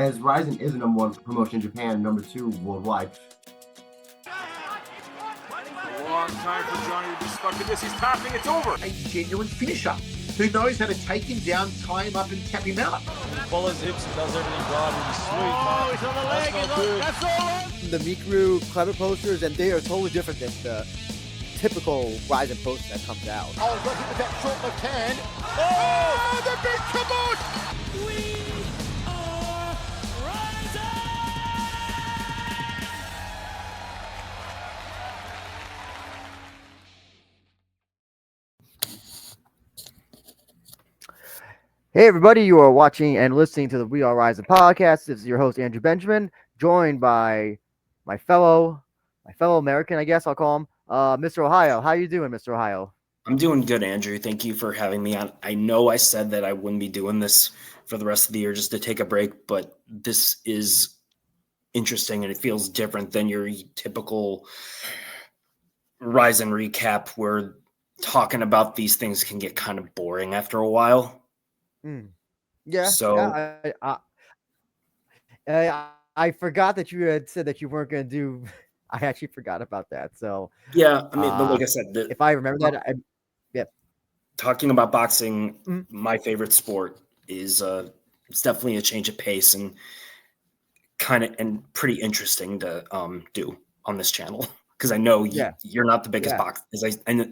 as Rizin is the #1 promotion in Japan, #2 worldwide. A long time for Johnny to be stuck in this. He's tapping. It's over. A genuine finisher who knows how to take him down, tie him up, and tap him out. Follows hips and does everything right with his sweep. Oh, he's on the leg. That's all on. The Mikuru clever posters, and they are totally different than the typical Rizin poster that comes out. Oh, got hit with that short left hand. Oh, the big kaboot! We are Rizin! Hey everybody, you are watching and listening to the We Are Rizin podcast. This is your host Andrew Benjamin, joined by my fellow American, I guess I'll call him, Mr. Ohio. How you doing, Mr. Ohio? I'm doing good, Andrew. Thank you for having me on. I know I said that I wouldn't be doing this for the rest of the year just to take a break, but this is interesting and it feels different than your typical Rizin recap where talking about these things can get kind of boring after a while. Yeah. So I forgot that you had said that you weren't going to do. I actually forgot about that. So yeah, I mean, but like I said, if I remember that, talking about boxing, my favorite sport is it's definitely a change of pace and kind of and pretty interesting to do on this channel because I know you're not the biggest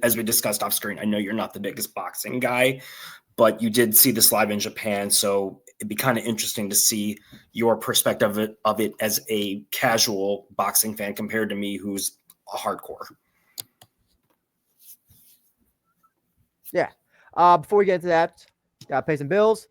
as we discussed off screen. I know you're not the biggest boxing guy, but you did see this live in Japan, so it'd be kind of interesting to see your perspective of it as a casual boxing fan compared to me, who's a hardcore. Yeah. Before we get into that, gotta pay some bills.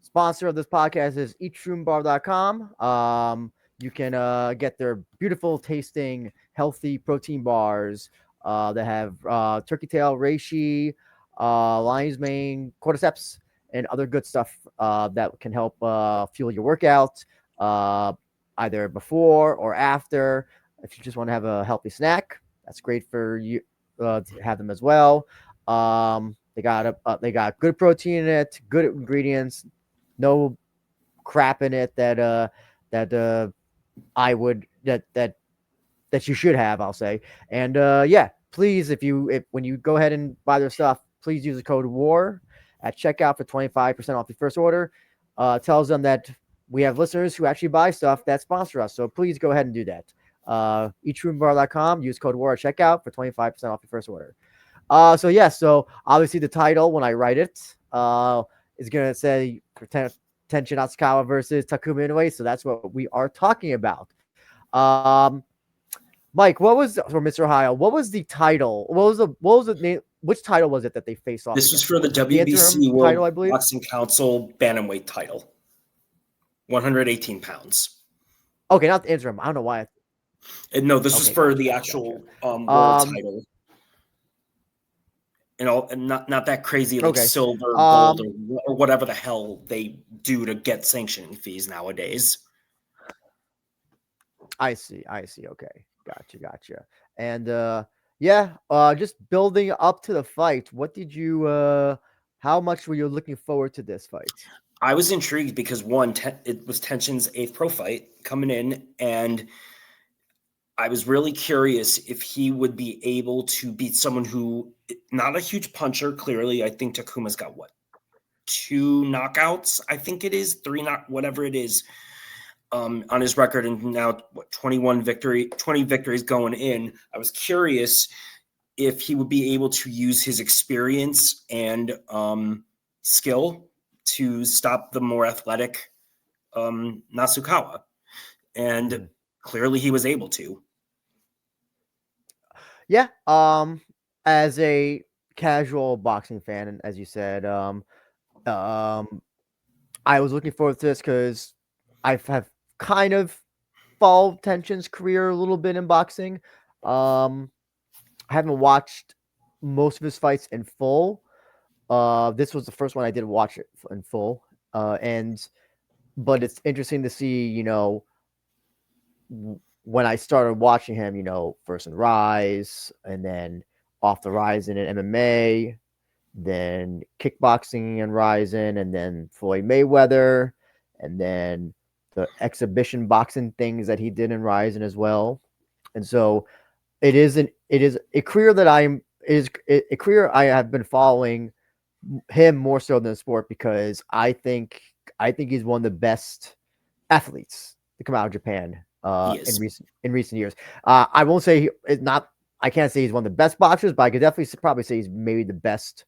Sponsor of this podcast is eatsroombar.com. You can get their beautiful tasting, healthy protein bars that have turkey tail, reishi, lion's mane, cordyceps, and other good stuff that can help fuel your workout either before or after. If you just want to have a healthy snack, that's great for you to have them as well. They got good protein in it, good ingredients, no crap in it that you should have, I'll say. And please, when you go ahead and buy their stuff, please use the code WAR at checkout for 25% off the first order. Tells them that we have listeners who actually buy stuff that sponsor us. So please go ahead and do that. Eatsroombar.com, use code WAR at checkout for 25% off the first order. So obviously the title, when I write it, is going to say Tenshin Nasukawa versus Takuma Inoue. So that's what we are talking about. Mike, or Mr. Ohio, what was the title? What was the name? Which title was it that they faced off? This was for the WBC World title, I believe? Boxing Council Bantamweight title, 118 pounds. Okay, not the interim. I don't know why. No, this was for the actual world title. And not that crazy like silver, gold, or whatever the hell they do to get sanctioning fees nowadays. I see. Okay, gotcha. And just building up to the fight. What did you? How much were you looking forward to this fight? I was intrigued because it was Tenshin's 8th pro fight coming in, and I was really curious if he would be able to beat someone who, not a huge puncher, clearly. I think Takuma's got 2 knockouts. I think it is 3, whatever it is, on his record, and now 20 victories going in. I was curious if he would be able to use his experience and skill to stop the more athletic Nasukawa, and clearly he was able to. Yeah. As a casual boxing fan, and as you said, I was looking forward to this because I have kind of followed Tenshin's career a little bit in boxing. I haven't watched most of his fights in full. This was the first one I did watch it in full. But it's interesting to see, when I started watching him, first in Rise and then off the Rizin in MMA, then kickboxing and Rizin, and then Floyd Mayweather, and then the exhibition boxing things that he did in Rizin as well. And so it is a career that a career I have been following him more so than the sport, because I think he's one of the best athletes to come out of Japan He in is. recent years. I won't say I can't say he's one of the best boxers, but I could definitely probably say he's maybe the best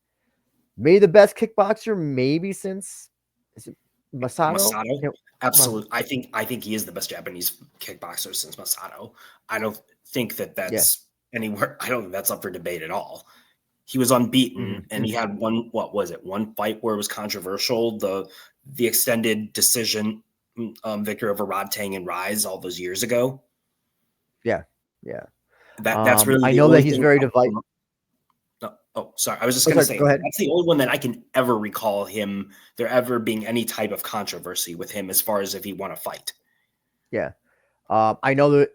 kickboxer maybe since, is it Masato? Masato? Yeah, Absolutely. I think he is the best Japanese kickboxer since Masato. I don't think that that's anywhere. I don't think that's up for debate at all. He was unbeaten, and he had one. What was it? One fight where it was controversial. The extended decision victory over Rod Tang and Rise all those years ago. yeah. That's really I the know only that he's thing. very divisive. Oh, sorry. I was just Oh, going to sorry, say go ahead. that's the only one that I can ever recall him there ever being any type of controversy with him as far as if he won a fight. Yeah. I know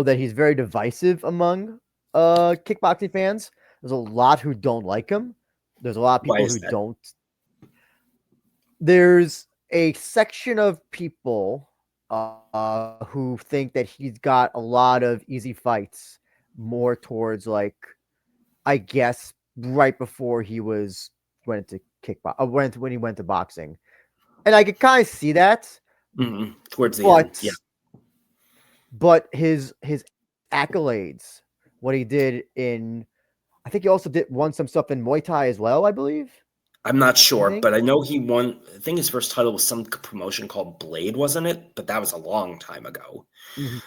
that he's very divisive among kickboxing fans. There's a lot who don't like him. There's a lot of Why people is who that? don't. There's a section of people who think that he's got a lot of easy fights, more towards, like, I guess right before he went into when he went to boxing, and I could kind of see that, Towards the but end, yeah. his accolades, what he did in, I think he also won some stuff in Muay Thai as well, I believe. I'm not sure, think. but I know he won. I think his first title was some promotion called Blade, wasn't it? But that was a long time ago. Mhm.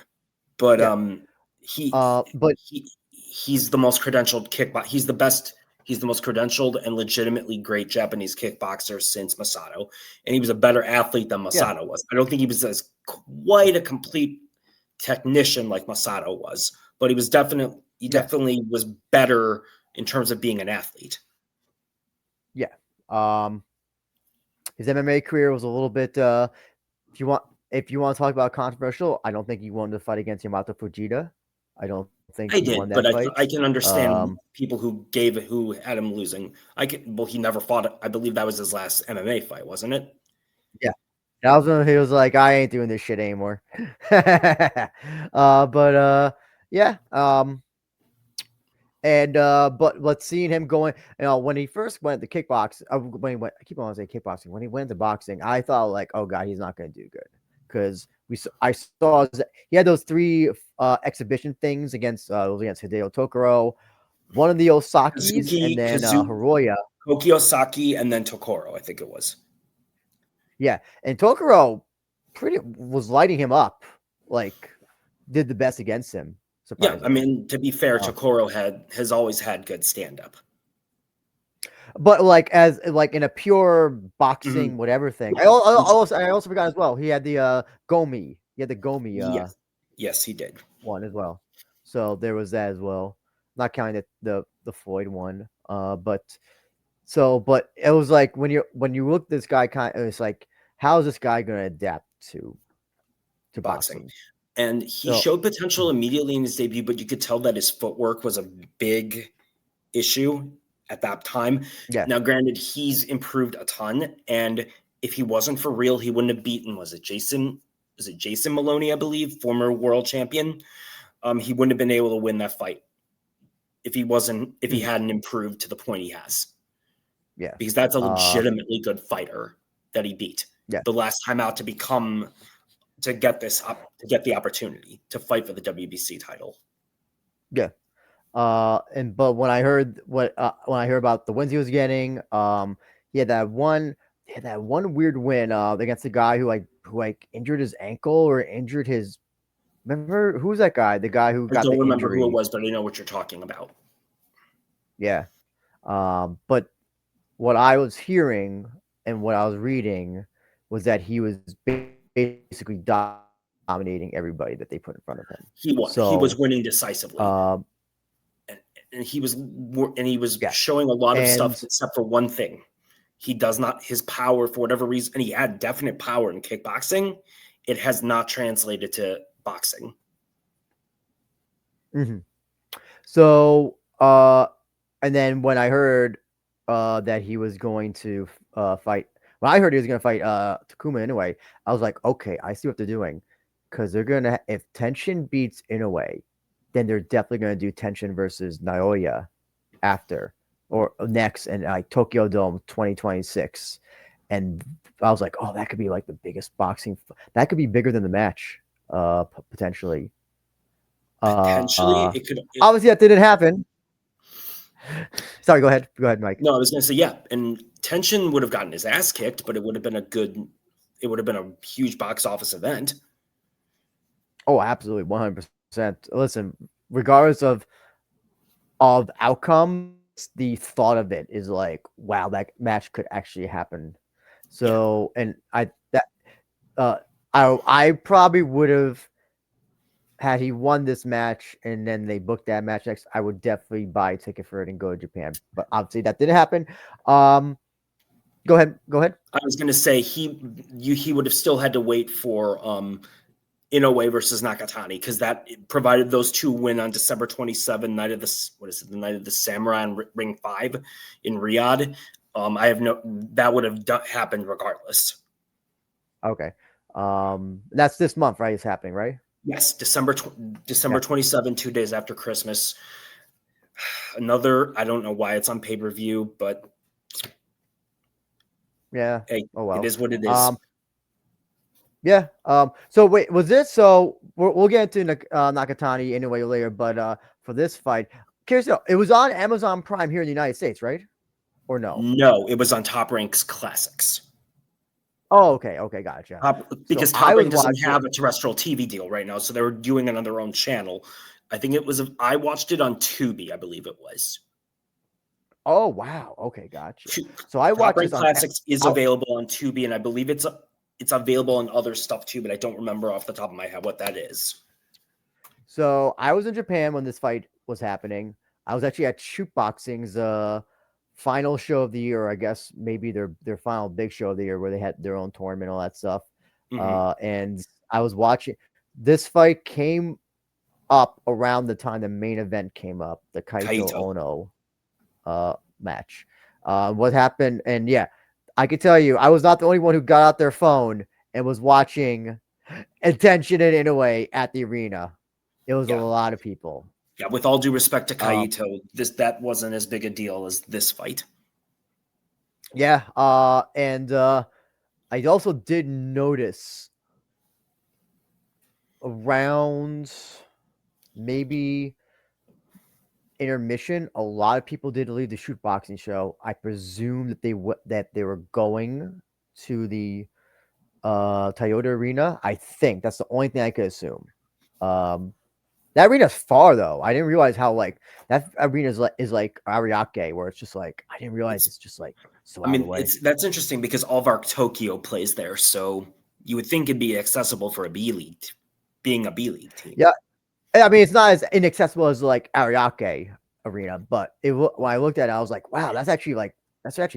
But Yeah. But he's the most credentialed kickboxer. He's the best. He's the most credentialed and legitimately great Japanese kickboxer since Masato, and he was a better athlete than Masato was. I don't think he was as quite a complete technician like Masato was, but he was definitely was better in terms of being an athlete. his MMA career was a little bit. If you want to talk about controversial, I don't think he won the fight against Yamato Fujita. I don't think I he won did, that but fight. I can understand people who had him losing. Well, he never fought. I believe that was his last MMA fight, wasn't it? Yeah, that was when he was like, "I ain't doing this shit anymore." Yeah. But seeing him going, when he first went to kickboxing, when he went, I keep on saying kickboxing. When he went to boxing, I thought, like, oh god, he's not going to do good, because I saw he had those 3 exhibition things against Hideo Tokoro, one of the Osakis, and then Hiroya. Koki Osaki, and then Tokoro, I think it was. Yeah, and Tokoro was lighting him up, like, did the best against him. Yeah, I mean, to be fair, Tokoro has always had good stand-up. But as in a pure boxing whatever thing. I also forgot as well. He had the Gomi. He had the Gomi Yes, he did. one as well. So there was that as well. Not counting the Floyd one. But it was like when you look at this guy, it's like, how is this guy going to adapt to boxing? And he showed potential immediately in his debut, but you could tell that his footwork was a big issue at that time. Yeah. Now, granted, he's improved a ton, and if he wasn't for real, he wouldn't have beaten. Was it Jason Maloney, I believe, former world champion? He wouldn't have been able to win that fight if he hadn't improved to the point he has. Yeah, because that's a legitimately good fighter that he beat. Yeah. The last time out to get the opportunity to fight for the WBC title. Yeah. But when I heard about the wins he was getting, he had that one weird win against the guy who injured his ankle or injured his. Remember who's that guy? The guy who got the injury. I don't remember who it was, but I know what you're talking about. Yeah. But what I was hearing and what I was reading was that he was basically dominating everybody that they put in front of him. He was winning decisively. And he was showing a lot of stuff except for one thing. His power, for whatever reason, and he had definite power in kickboxing. It has not translated to boxing. Mm-hmm. So, and then when I heard that he was going to fight, when I heard he was gonna fight Takuma Inoue, I was like, okay, I see what they're doing, because they're gonna if Tenshin beats Inoue, then they're definitely gonna do Tenshin versus Naoya after or next, and like Tokyo Dome 2026, and I was like, oh, that could be like the biggest boxing. That could be bigger than the match, potentially. Potentially, it could. Obviously, that didn't happen. Sorry, go ahead, Mike. No, I was going to say, yeah, and Tenshin would have gotten his ass kicked, but it would have been it would have been a huge box office event. Oh, absolutely, 100%. Listen, regardless of outcome, the thought of it is like, wow, that match could actually happen. So, and I probably would have, had he won this match and then they booked that match next, I would definitely buy a ticket for it and go to Japan. But obviously that didn't happen. Go ahead. I was going to say he would have still had to wait for Inoue versus Nakatani, because that provided those two win on December 27, night of the night of the Samurai and Ring 5 in Riyadh. That would have happened regardless. Okay. That's this month, right? It's happening, right? Yes, December 27, 2 days after Christmas. I don't know why it's on pay-per-view, but yeah. hey, oh well, it is what it is. Yeah. So wait, was this? So we'll get into Nakatani anyway later, but for this fight, curious though, it was on Amazon Prime here in the United States, right? Or no? No, it was on Top Ranks Classics. Oh, okay, gotcha. Because Top Rank doesn't have a terrestrial TV deal right now, so they were doing it on their own channel. I think it was. I watched it on Tubi, I believe it was. Oh wow, okay, gotcha. So I watched Top Rank Classics is available on Tubi, and I believe it's available on other stuff too, but I don't remember off the top of my head what that is. So I was in Japan when this fight was happening. I was actually at Shootboxing's final show of the year, I guess maybe their final big show of the year, where they had their own tournament, all that stuff. And I was watching. This fight came up around the time the main event came up, the Kaito Ono match. What happened? And yeah, I can tell you, I was not the only one who got out their phone and was watching Tenshin and Inoue at the arena. It was a lot of people. Yeah, with all due respect to Kaito, that wasn't as big a deal as this fight. Yeah, and I also did notice around maybe intermission, a lot of people did leave the Shootboxing show. I presume that they were going to the Toyota Arena. I think that's the only thing I could assume. That arena's far though. I didn't realize how like that arena is like Ariake, where it's just like I didn't realize it's just like so. I mean, that's interesting because all of our Tokyo plays there, so you would think it'd be accessible for a B League, being a B League team. Yeah, I mean it's not as inaccessible as like Ariake Arena, but when I looked at it, I was like, wow, that's actually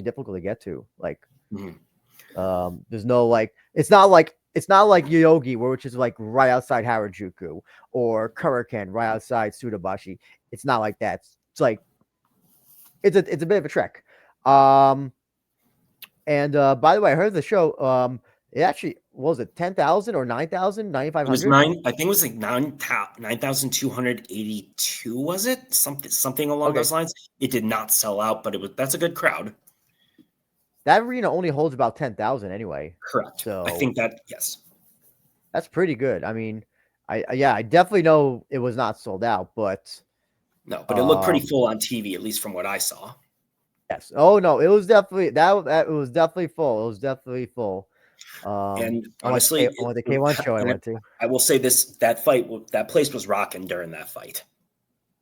difficult to get to. Like, there's no like it's not like Yoyogi, which is like right outside Harajuku, or Kurikan right outside Sudabashi. It's not like that. It's like it's a bit of a trek. And by the way, I heard the show. It actually was it 10,000 or 9,000, 9,500? It was 9. I think it was like 9,282. Was it something along those lines? It did not sell out, but that's a good crowd. That arena only holds about 10,000 anyway. Correct. So I think yes, that's pretty good. I mean, I definitely know it was not sold out, but no, but it looked pretty full on TV, at least from what I saw. Yes. Oh no, it was definitely it was definitely full. It was definitely full. And honestly, the K1 show I went to. I will say this: that place was rocking during that fight.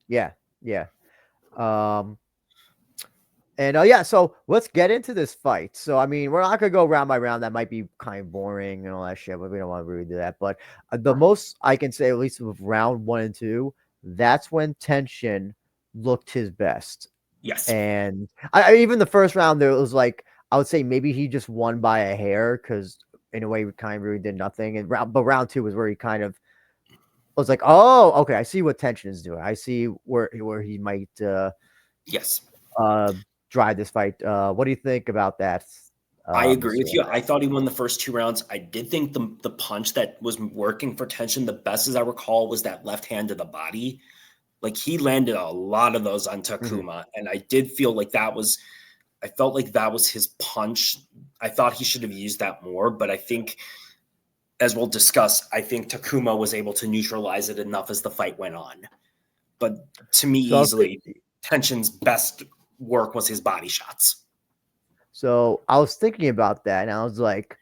Yeah. And so let's get into this fight. So I mean, we're not gonna go round by round. That might be kind of boring and all that shit, but we don't want to really do that. But the most I can say, at least with round 1 and 2, that's when Tenshin looked his best. Yes. And I even the first round there, it was like I would say maybe he just won by a hair, because in a way we kind of really did nothing. And round 2 was where he kind of was like, oh, okay, I see what Tenshin is doing. I see where he might yes drive this fight. What do you think about that? I agree with So, you. I thought he won the first 2 rounds. I did think the punch that was working for Tenshin the best, as I recall, was that left hand to the body. Like he landed a lot of those on Takuma, and I did feel like I felt like that was his punch. I thought he should have used that more, but I think, as we'll discuss, I think Takuma was able to neutralize it enough as the fight went on. But to me, so I was easily, Tenshin's best work was his body shots. So I was thinking about that, and I was like,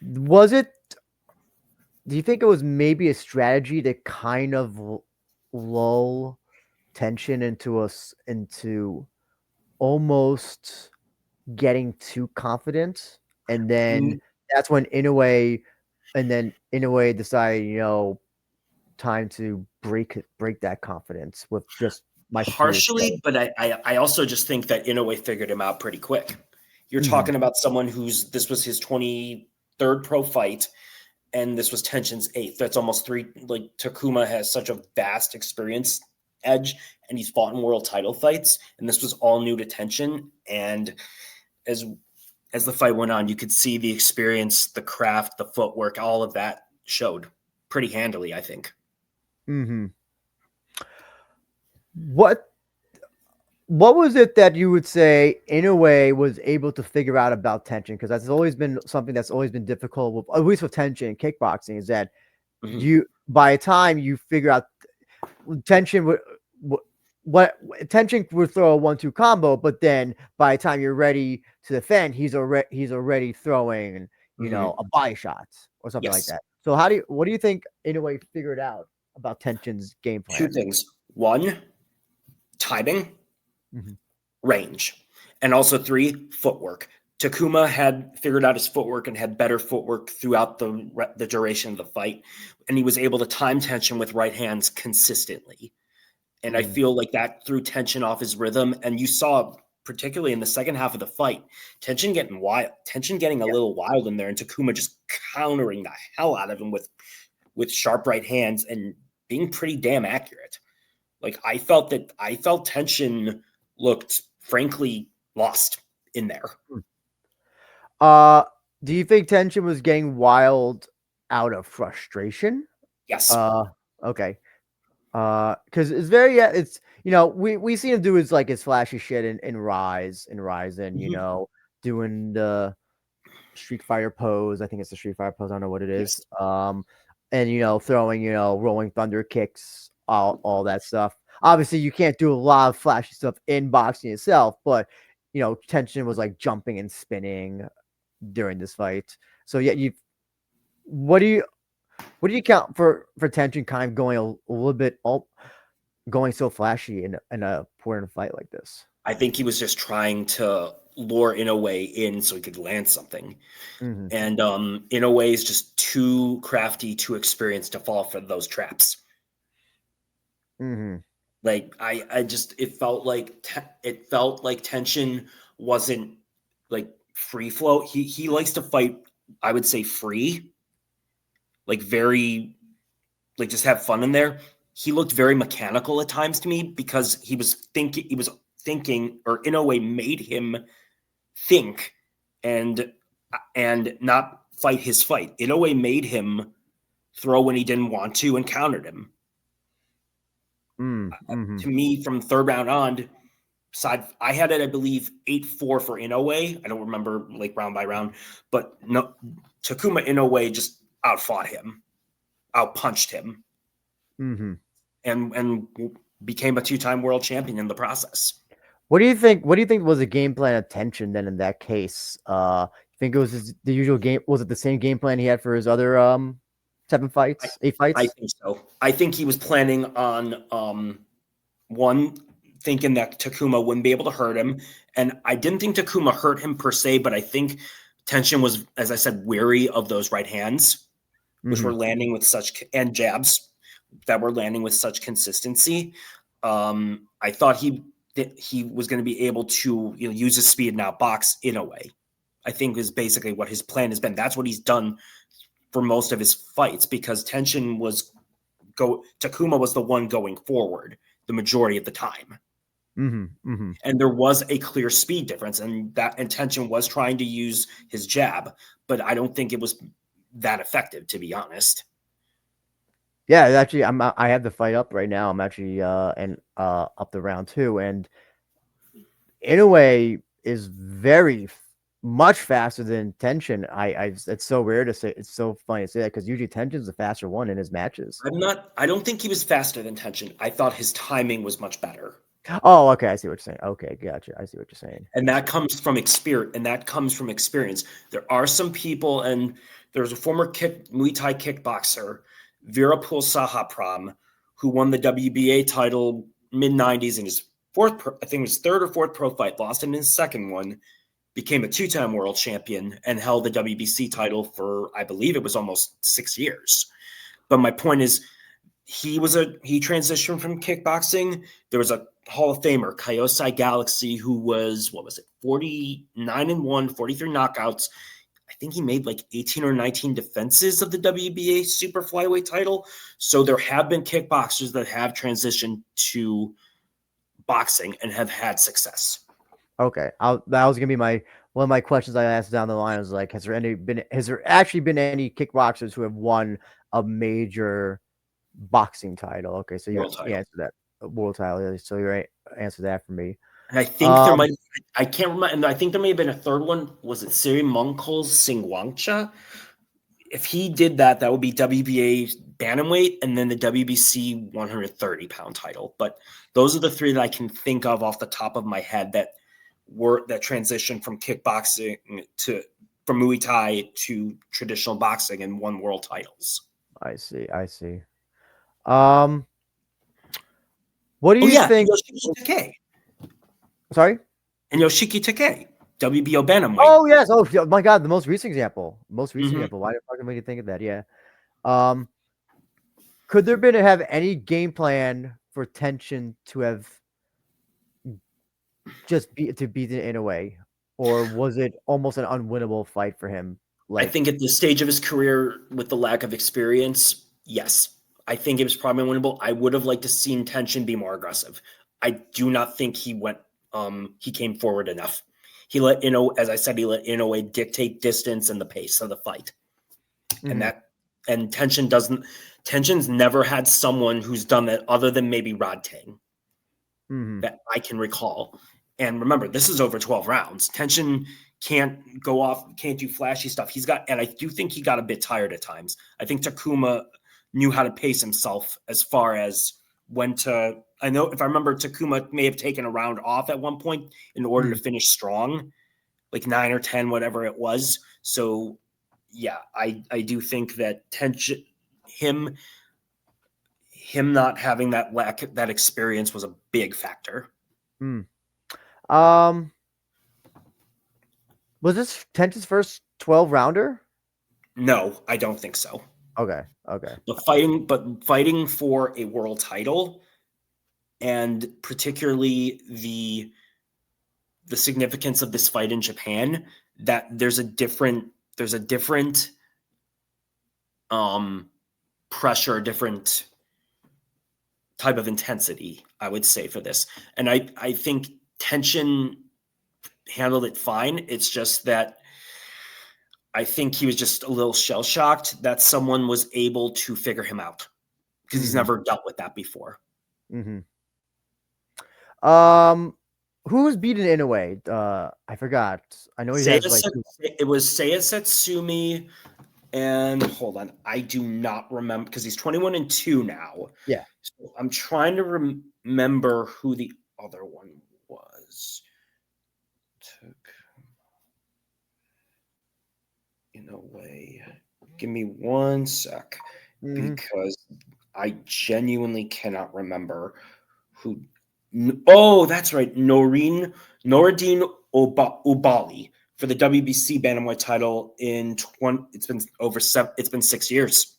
was it? Do you think it was maybe a strategy to kind of lull tension into almost getting too confident, and then that's when Inoue decided, time to break that confidence with just my superior skill. Partially, but I also just think that Inoue figured him out pretty quick. You're talking about someone this was his 23rd pro fight, and this was Tenshin's 8th. That's almost 3. Like Takuma has such a vast experience edge, and he's fought in world title fights, and this was all new to Tenshin. And as the fight went on, you could see the experience, the craft, the footwork, all of that showed pretty handily, I think. What was it that you would say Inoue was able to figure out about tension? Because that's always been something that's always been difficult, with, at least with tension in kickboxing, is that by the time you figure out tension tension would throw a 1-2 combo, but then by the time you're ready to defend, he's already throwing a body shot or something like that. So what do you think Inoue figured out about tension's game plan? 2 things. 1, timing, range, and also 3, footwork. Takuma had figured out his footwork and had better footwork throughout the duration of the fight, and he was able to time Tenshin with right hands consistently. And I feel like that threw Tenshin off his rhythm, and you saw, particularly in the second half of the fight, Tenshin getting a little wild in there, and Takuma just countering the hell out of him with sharp right hands and being pretty damn accurate. Like I felt Tenshin looked frankly lost in there. Do you think Tenshin was getting wild out of frustration? Yes. Okay. Because it's we see him do his flashy shit in Rise and doing the Street Fighter pose. I think it's the Street Fighter pose. I don't know what it is. Yes. And throwing rolling thunder kicks, all that stuff. Obviously, you can't do a lot of flashy stuff in boxing itself, but Tenshin was like jumping and spinning during this fight. So yeah, what do you count for Tenshin kind of going a little bit going so flashy in a important fight like this? I think he was just trying to lure Inoue in so he could land something. And Inoue is just too crafty, too experienced to fall for those traps. Like it felt like Tenshin wasn't like free flow. He likes to fight, I would say, free, like very, like just have fun in there. He looked very mechanical at times to me because he was thinking, or Inoue made him think and not fight his fight. Inoue made him throw when he didn't want to and countered him. To me, from third round on, I had it, I believe, 8-4 for Inoue. I don't remember like round by round, but no, Takuma Inoue just outfought him, outpunched him, and became a 2-time world champion in the process. What do you think was the game plan of Tenshin then in that case? You think it was the usual game? Was it the same game plan he had for his other 8 fights? I think so. I think he was planning on thinking that Takuma wouldn't be able to hurt him. And I didn't think Takuma hurt him per se, but I think Tenshin was, as I said, weary of those right hands, which were landing with and jabs that were landing with such consistency. I thought he was going to be able to use his speed and outbox Inoue. I think is basically what his plan has been. That's what he's done for most of his fights, because Takuma was the one going forward the majority of the time. And there was a clear speed difference, and that intention was trying to use his jab, but I don't think it was that effective, to be honest. Yeah, actually, I have the fight up right now. I'm actually up to round 2, and Inoue is much faster than Tenshin. It's so rare to say. It's so funny to say that because usually Tenshin's the faster one in his matches. I don't think he was faster than Tenshin. I thought his timing was much better. Oh, okay. I see what you're saying. Okay, gotcha. I see what you're saying. And that comes from experience. There are some people, and there's a former Muay Thai kickboxer, Virapul Sahapram, who won the WBA title mid-90s in his I think it was third or fourth pro fight, lost in his second one, became a 2-time world champion, and held the WBC title for, I believe it was almost 6 years. But my point is, he transitioned from kickboxing. There was a Hall of Famer, Kaiosai Galaxy, who was, 49-1, 43 knockouts. I think he made like 18 or 19 defenses of the WBA super flyweight title. So there have been kickboxers that have transitioned to boxing and have had success. Okay, that was gonna be one of my questions I asked down the line. Was like, has there actually been any kickboxers who have won a major boxing title? Okay, so you answered that world title. So you answered that for me. And I think I can't remember, and I think there may have been a third one. Was it Siri Munkel's Singwangcha? If he did that, that would be WBA bantamweight and then the WBC 130-pound title. But those are the 3 that I can think of off the top of my head that transitioned from kickboxing from Muay Thai to traditional boxing and won world titles. I see. What do you think? Yoshiki Takei. Sorry? And Yoshiki Takei, WBO bantamweight. Oh, yes. Oh, my God. The most recent example. Why the fuck am I think of that? Yeah. Could there have any game plan for Tenshin to have just beat it in a way? Or was it almost an unwinnable fight for him? I think at this stage of his career, with the lack of experience, yes. I think it was probably winnable. I would have liked to seen Tenshin be more aggressive. I do not think he came forward enough. He let Inoue dictate distance and the pace of the fight. And Tenshin's never had someone who's done that other than maybe Rod Tang that I can recall. And remember, this is over 12 rounds. Tenshin can't do flashy stuff. And I do think he got a bit tired at times. I think Takuma knew how to pace himself as far as I know if I remember, Takuma may have taken a round off at one point in order to finish strong, like 9 or 10, whatever it was. So yeah, I do think that Tenshin, him not having that experience was a big factor. Was this Tenshin's first 12 rounder? No, I don't think so. Okay. But fighting for a world title, and particularly the significance of this fight in Japan, that there's a different pressure, a different type of intensity, I would say, for this. And I think Tenshin handled it fine. It's just that I think he was just a little shell-shocked that someone was able to figure him out, because he's never dealt with that before. Who's beaten Inoue? I forgot. I know he has it was Seiya Satsumi, and hold on, I do not remember, because he's 21-2 now. Yeah. So I'm trying to remember who the other one was. Inoue. Give me one sec, because I genuinely cannot remember who. Oh, that's right. Nourdine Ubali for the WBC bantamweight title it's been 6 years.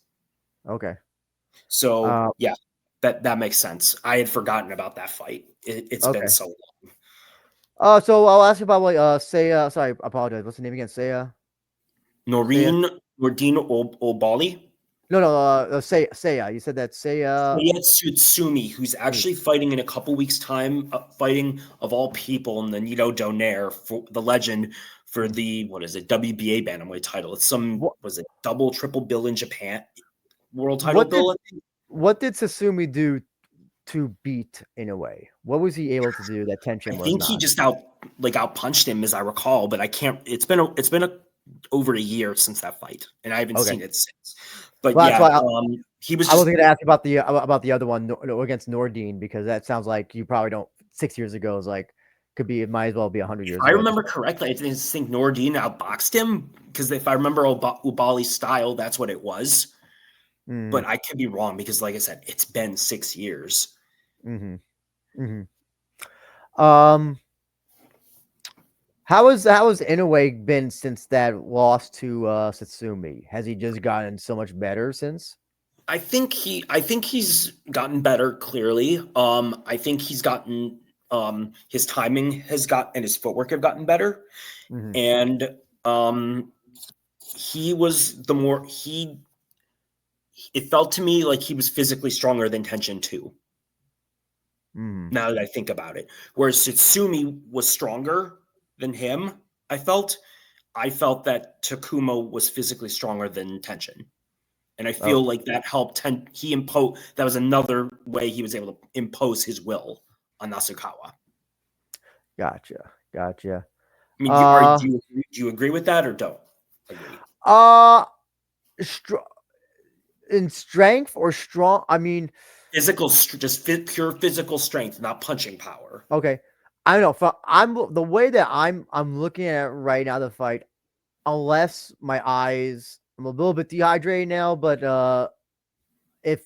Okay. So yeah, that makes sense. I had forgotten about that fight. It's been so long. So I'll ask you about Seiya. Sorry, I apologize. What's the name again? Seiya. Nourdine Ubali. No. Seiya. You said that Seiya. Tsutsumi, who's actually fighting in a couple weeks' time, fighting of all people in the Nito Donaire for the legend for the WBA bantamweight title. It's What was it double, triple bill in Japan world title what did bill? I think. what did Sasumi do to beat Inoue? What was he able to do that I Tenshin was think he not? just out punched him, as I recall, but I can't. It's been over a year since that fight, and I haven't Okay. seen it since. But Well, that's yeah, why he was I was just going to ask you about the other one against Nordine, because that sounds like you probably don't. 6 years ago is like it might as well be 100 If years I ago. remember correctly, I just think Nordine outboxed him because if I remember Ubali's style, that's what it was. Mm, But I could be wrong because, like I said, it's been 6 years. hmm How has Inoue been since that loss to Satsumi? Has he just gotten so much better since? I think he's gotten better. Clearly, I think he's gotten his timing and his footwork have gotten better, Mhm. and he was it felt to me like he was physically stronger than Tenshin too. Mhm. Now that I think about it, whereas Satsumi was stronger than him, I felt that Takuma was physically stronger than Tenshin, and I Oh, feel like that helped. That was another way he was able to impose his will on Nasukawa. gotcha. I mean, Uh, do you agree with that or don't agree? uh, str- in strength or strong? I mean, Pure physical strength, not punching power. okay. I don't know. I'm the way that I'm looking at it right now, the fight, unless my eyes, I'm a little bit dehydrated now, but if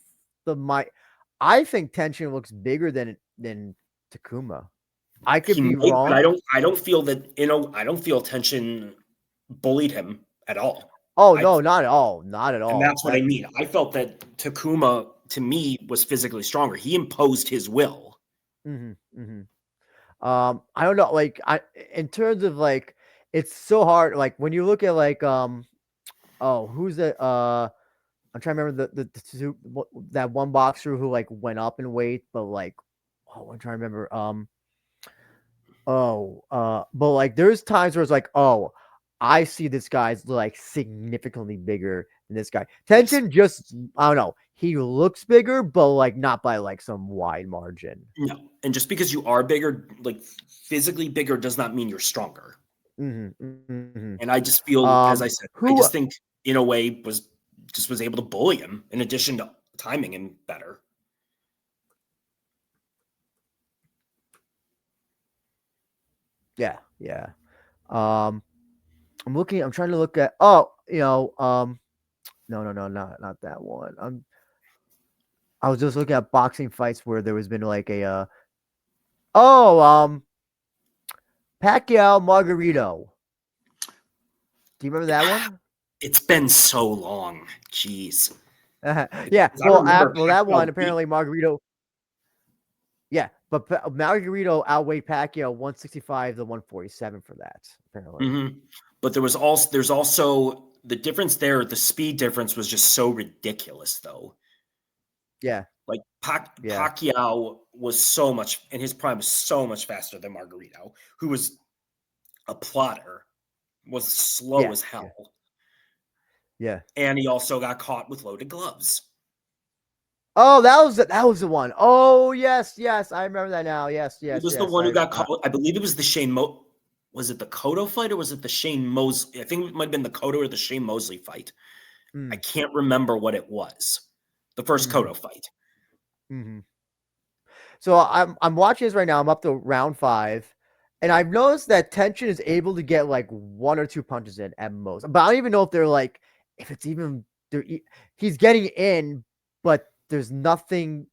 my I think Tenshin looks bigger than Takuma. I He could be might, but wrong. I don't feel that I don't feel Tenshin bullied him at all. Oh I no, not at all. Not at And all. that's what I mean. I felt that Takuma to me was physically stronger. He imposed his will. Mm-hmm. I don't know, like in terms of like it's so hard. Like when you look at like who's the I'm trying to remember that one boxer who like went up in weight, but like I'm trying to remember but like there's times where it's like, I see this guy's like significantly bigger than this guy. Yes. Tension just I don't know. He looks bigger, but like not by like some wide margin. No. And just because you are bigger, like physically bigger, does not mean you're stronger. Mm-hmm. And I just feel, as I said, I Who just think Inoue was able to bully him in addition to timing him better. Yeah. I'm trying to look at no, not that one. I was just looking at boxing fights where there has been like a Pacquiao Margarito. Do you remember that one? It's been so long. Jeez. Yeah. 'Cause I remember Well, that one Pacquiao apparently Margarito. Yeah, but Margarito outweighed Pacquiao 165 to 147 for that. Apparently. But there's also the difference there. The speed difference was just so ridiculous, though. Yeah. Like Yeah. Pacquiao was so much in his prime, was so much faster than Margarito, who was a plotter, was slow Yeah. as hell, Yeah. and he also got caught with loaded gloves. Oh, that was the one. Oh, yes, I remember that now. Yes. He was the one who got caught. I believe it was the Was it the Cotto fight or was it the Shane Mosley? I think it might have been the Cotto or the Shane Mosley fight. I can't remember what it was. The first Cotto fight. Mm-hmm. So I'm watching this right now. I'm up to round 5, and I've noticed that Tension is able to get like 1 or 2 punches in at most. But I don't even know if they're like if it's even he's getting in, but there's nothing.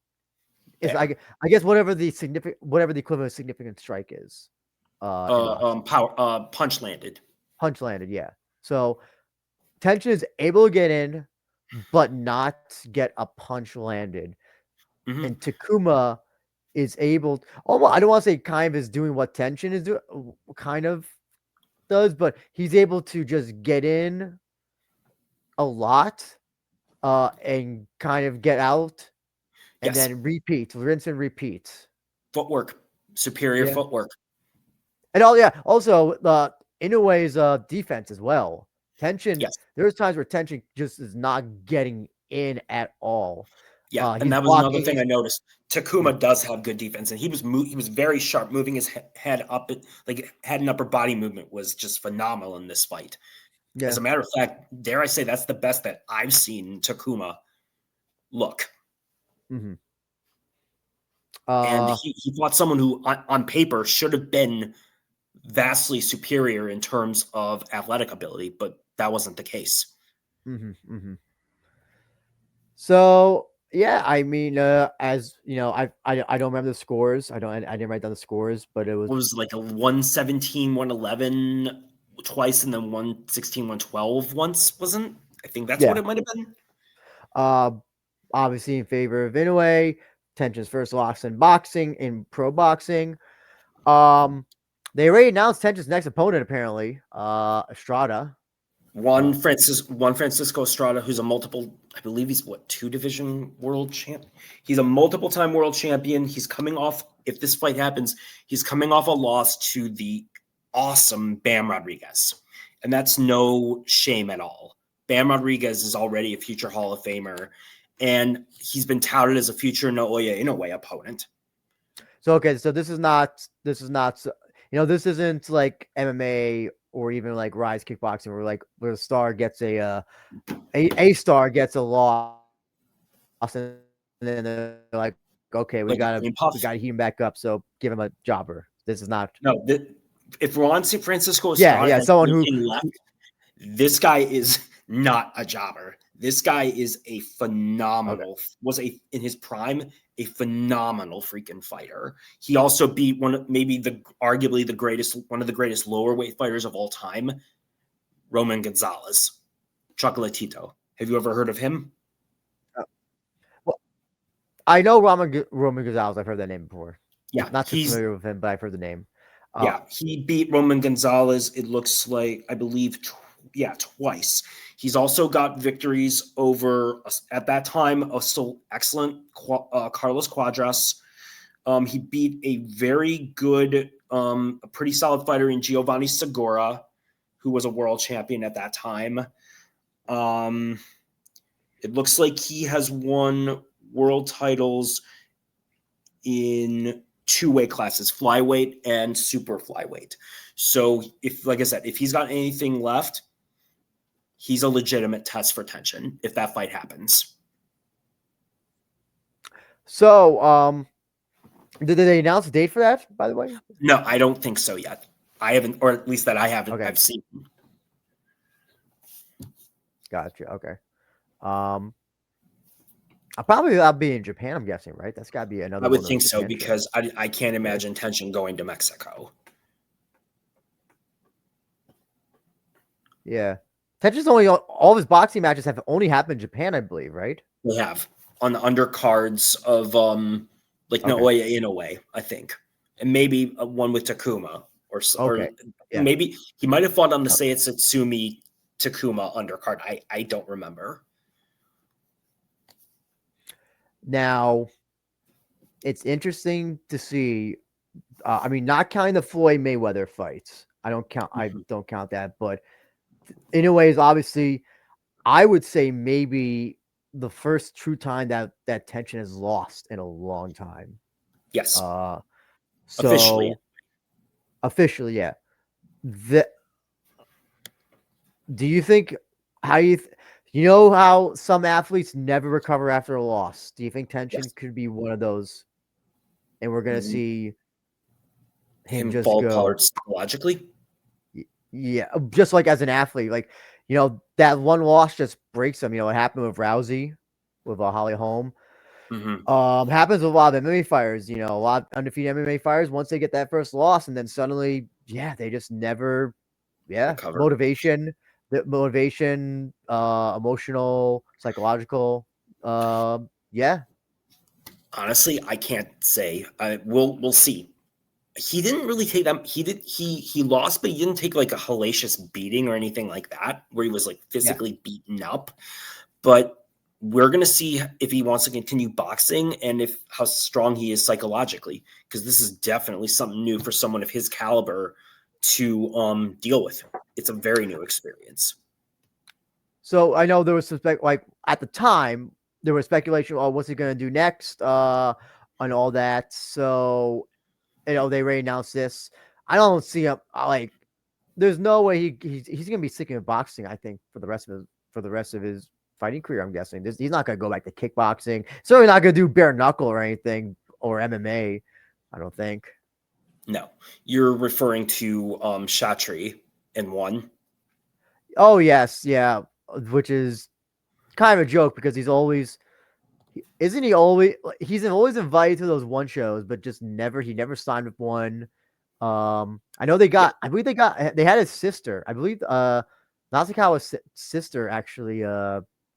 Is There. I guess whatever the equivalent of significant strike is. Punch landed. Punch landed, yeah. So Tension is able to get in, but not get a punch landed. Mm-hmm. And Takuma is able I don't want to say kind of is doing what Tension is doing, kind of does, but he's able to just get in a lot. and kind of get out and Yes. then repeat, rinse and repeat. Footwork, superior Yeah. footwork. And also Inoue's defense as well. Tension, Yes. there's times where Tension just is not getting in at all. Yeah, He's and that was another thing blocking. I noticed. Takuma does have good defense, and he was very sharp, moving his head up, like head and upper body movement was just phenomenal in this fight. Yeah. As a matter of fact, dare I say, that's the best that I've seen Takuma look. Mhm. And he fought someone who, on paper, should have been vastly superior in terms of athletic ability, but that wasn't the case. So yeah, I mean, as you know, I don't remember the scores. I didn't write down the scores, but it was What was it, like a 117, 111 twice, and then 116, 112 once, wasn't? I think that's what Yeah. it might have been. Obviously in favor of Inoue. Tension's first loss in boxing, in pro boxing. They already announced Tension's next opponent, apparently. Estrada. One Francisco Estrada, who's a multiple, I believe he's two division world champ. He's a multiple time world champion. He's coming off, if this fight happens, he's coming off a loss to the awesome Bam Rodriguez. And that's no shame at all. Bam Rodriguez is already a future Hall of Famer, and he's been touted as a future Naoya Inoue opponent. So okay, so this is not this isn't like MMA or even like Rise Kickboxing where the star gets a star gets a loss and then they're like, okay, we gotta heat him back up, so give him a jobber. This is not if Ron Francisco Estrada has someone who left, this guy is not a jobber. This guy is a phenomenal, in his prime, a phenomenal freaking fighter. He also beat one of the greatest lower weight fighters of all time, Roman Gonzalez, Chocolatito. Have you ever heard of him? Well, I know Roman Gonzalez. I've heard that name before. Yeah, not too familiar with him, but I've heard the name. Yeah, he beat Roman Gonzalez. It looks like, I believe, twice. He's also got victories over, at that time, a still excellent Carlos Cuadras. He beat a very good, a pretty solid fighter in Giovanni Segura, who was a world champion at that time. It looks like he has won world titles in two weight classes, flyweight and super flyweight. So like I said, if he's got anything left, he's a legitimate test for Tenshin if that fight happens. So, did they announce a date for that, by the way? No, I don't think so yet. I haven't, or at least that I haven't. Okay. I've seen. Gotcha. Okay. I'll be in Japan, I'm guessing, right? That's got to be another. I would think so, because I can't imagine Tenshin going to Mexico. Yeah. Tenshin's all of his boxing matches have only happened in Japan, I believe, right? They have on the undercards of Naoya Inoue, I think, and maybe one with Takuma or maybe he might have fought on the Seiya Satsumi Takuma undercard. I don't remember. Now, it's interesting to see. I mean, not counting the Floyd Mayweather fights. I don't count that, but Inoue is obviously, I would say, maybe the first true time that Tenshin has lost in a long time. Yes. So officially, yeah. Do you think you know how some athletes never recover after a loss? Do you think Tenshin could be one of those? And we're gonna see him just fall go apart psychologically. Yeah, just like as an athlete, like, you know, that one loss just breaks him. You know, it happened with Rousey, with Holly Holm. Happens with a lot of MMA fighters. You know, a lot of undefeated MMA fighters. Once they get that first loss, and then suddenly, they just never, recover. Motivation, emotional, psychological. Honestly, I can't say. We'll see. He didn't really take that. He lost, but he didn't take like a hellacious beating or anything like that, where he was like physically beaten up. But we're going to see if he wants to continue boxing and how strong he is psychologically, because this is definitely something new for someone of his caliber to deal with. It's a very new experience. So I know there was like at the time there was speculation, oh, what's he gonna do next? And all that. So they already announced this. I don't see him like there's no way he's gonna be sticking with boxing, I think, for the rest of his fighting career, I'm guessing. He's not gonna go back to kickboxing. Certainly not gonna do bare knuckle or anything or MMA, I don't think. No. You're referring to Shatri in one. Oh yes, yeah. Which is kind of a joke because he's always always invited to those one shows, but just never signed with one. I know they had his sister. I believe Nasukawa's sister actually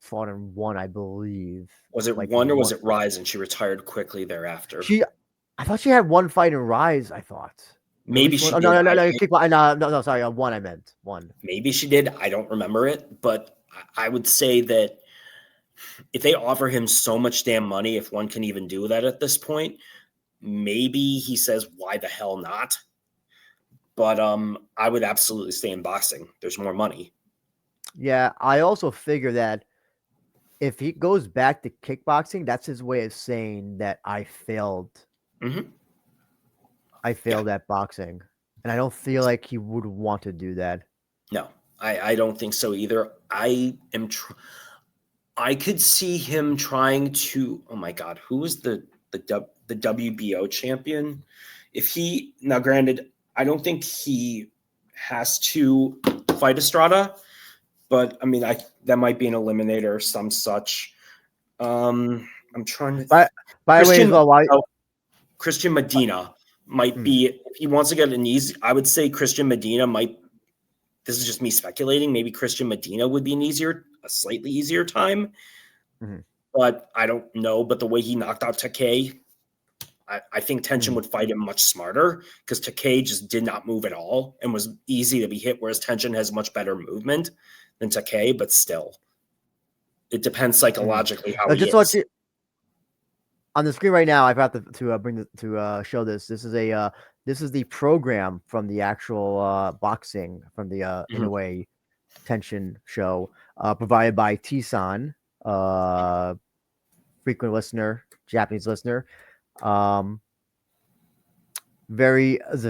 fought in one, I believe. Was it like one or was it Rise and she retired quickly thereafter? I thought she had one fight in Rise, I thought. Maybe she did. No, sorry, one I meant. One. Maybe she did. I don't remember it, but I would say that if they offer him so much damn money, if one can even do that at this point, maybe he says, why the hell not? But I would absolutely stay in boxing. There's more money. Yeah, I also figure that if he goes back to kickboxing, that's his way of saying that I failed. Mm-hmm. I failed at boxing. And I don't feel like he would want to do that. No, I don't think so either. I could see him trying to, oh my God, who was the WBO champion? Now granted, I don't think he has to fight Estrada, but I mean, that might be an eliminator or some such. I'm trying to. By the way, as well, Christian Medina might be, if he wants to get an easy, I would say Christian Medina might. This is just me speculating. Maybe Christian Medina would be a slightly easier time, but I don't know. But the way he knocked out Takei, I think Tenshin would fight him much smarter because Takei just did not move at all and was easy to be hit, whereas Tenshin has much better movement than Takei, but still, it depends psychologically how he is. On the screen right now, I've got to show this. This is the program from the actual boxing from the Inoue Tenshin show, provided by T-san, frequent listener, Japanese listener. It's a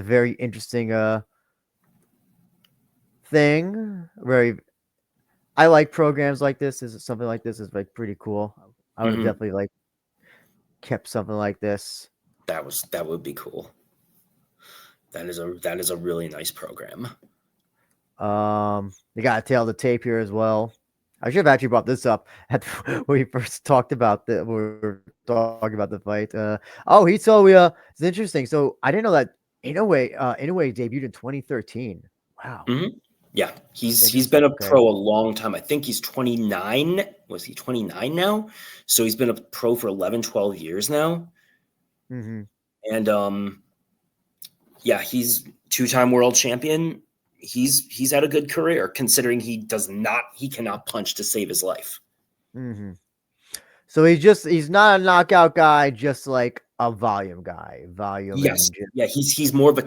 very interesting thing. I like programs like this. Something like this is like pretty cool. I would have definitely kept something like this. That would be cool. That is a really nice program. They got a tail of the tape here as well. I should have actually brought this up when we first talked about we were talking about the fight. It's interesting. So I didn't know that Inoue debuted in 2013. Wow. Yeah, he's been a pro a long time. I think he's 29. Was he 29 now? So he's been a pro for 11, 12 years now. And yeah, he's two-time world champion. He's had a good career considering he cannot punch to save his life. So he's not a knockout guy, just like a volume guy. Yes. Yeah, he's more of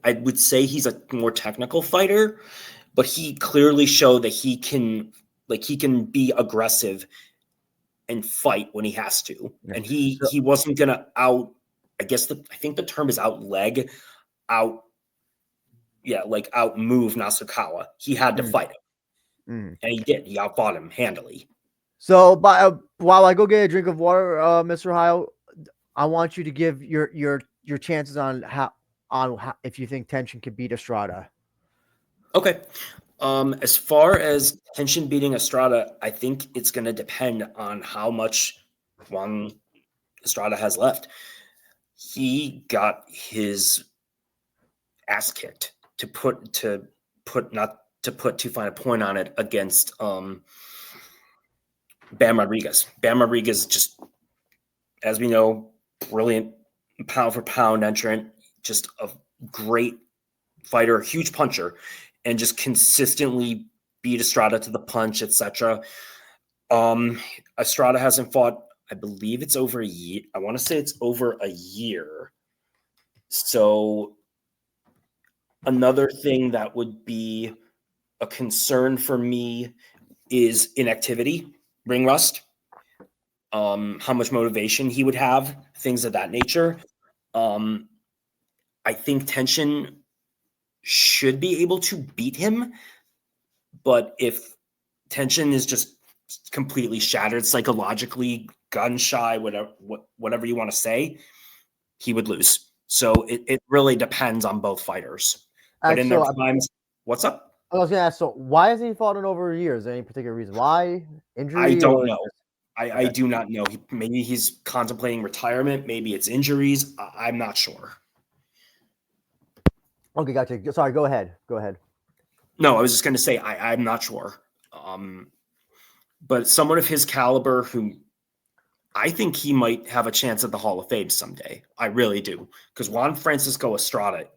I would say he's a more technical fighter, but he clearly showed that he can be aggressive and fight when he has to. And he wasn't gonna I think the term is out move Nasukawa. He had to fight him. And he did. He outfought him handily. So while I go get a drink of water, Mr. Heil, I want you to give your chances on how if you think Tenshin can beat Estrada. Okay. As far as Tenshin beating Estrada, I think it's going to depend on how much Juan Estrada has left. He got his ass kicked to find a point on it against Bam Rodriguez. Bam Rodriguez, just as we know, brilliant pound for pound entrant, just a great fighter, huge puncher, and just consistently beat Estrada to the punch, etc. Estrada hasn't fought. I believe it's over a year. I want to say it's over a year. So another thing that would be a concern for me is inactivity, ring rust, how much motivation he would have, things of that nature. I think Tenshin should be able to beat him, but if Tenshin is just completely shattered psychologically, gun shy, whatever you want to say, he would lose. So it really depends on both fighters. But in their primes, what's up? I was gonna ask, so why hasn't he fought in over a year? Is there any particular reason why? Injury? I don't know. Okay. I do not know. Maybe he's contemplating retirement. Maybe it's injuries. I'm not sure. Okay, gotcha. Sorry, go ahead. No, I was just going to say I'm not sure. But someone of his caliber who I think he might have a chance at the Hall of Fame someday. I really do. Because Juan Francisco Estrada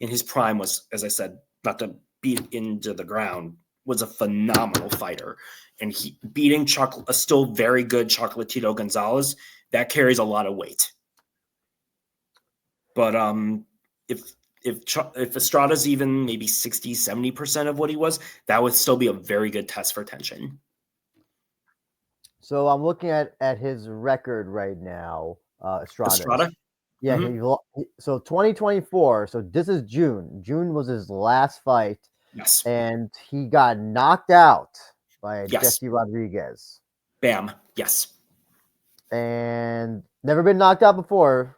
in his prime was, as I said, not to beat into the ground, was a phenomenal fighter. And he beating a still very good Chocolatito Gonzalez, that carries a lot of weight. But if Estrada's even maybe 60, 70% of what he was, that would still be a very good test for Tenshin. So I'm looking at his record right now, Estrada. Yeah, so 2024. So this is June. June was his last fight. Yes. And he got knocked out by Jesse Rodriguez. Bam. Yes. And never been knocked out before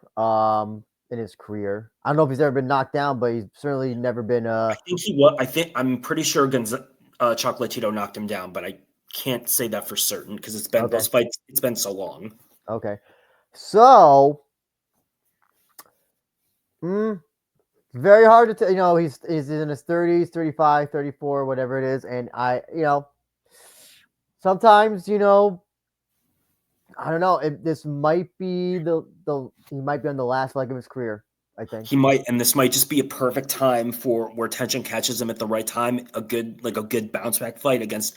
in his career. I don't know if he's ever been knocked down, but he's certainly never been I think he was. I'm pretty sure Chocolatito knocked him down, but I can't say that for certain because it's been those fights. It's been so long. Okay. So very hard to tell. You know, he's in his 30s, 35, 34, whatever it is. And sometimes, I don't know. This might be he might be on the last leg of his career. I think he might, and this might just be a perfect time for where Tenshin catches him at the right time. A good bounce back fight against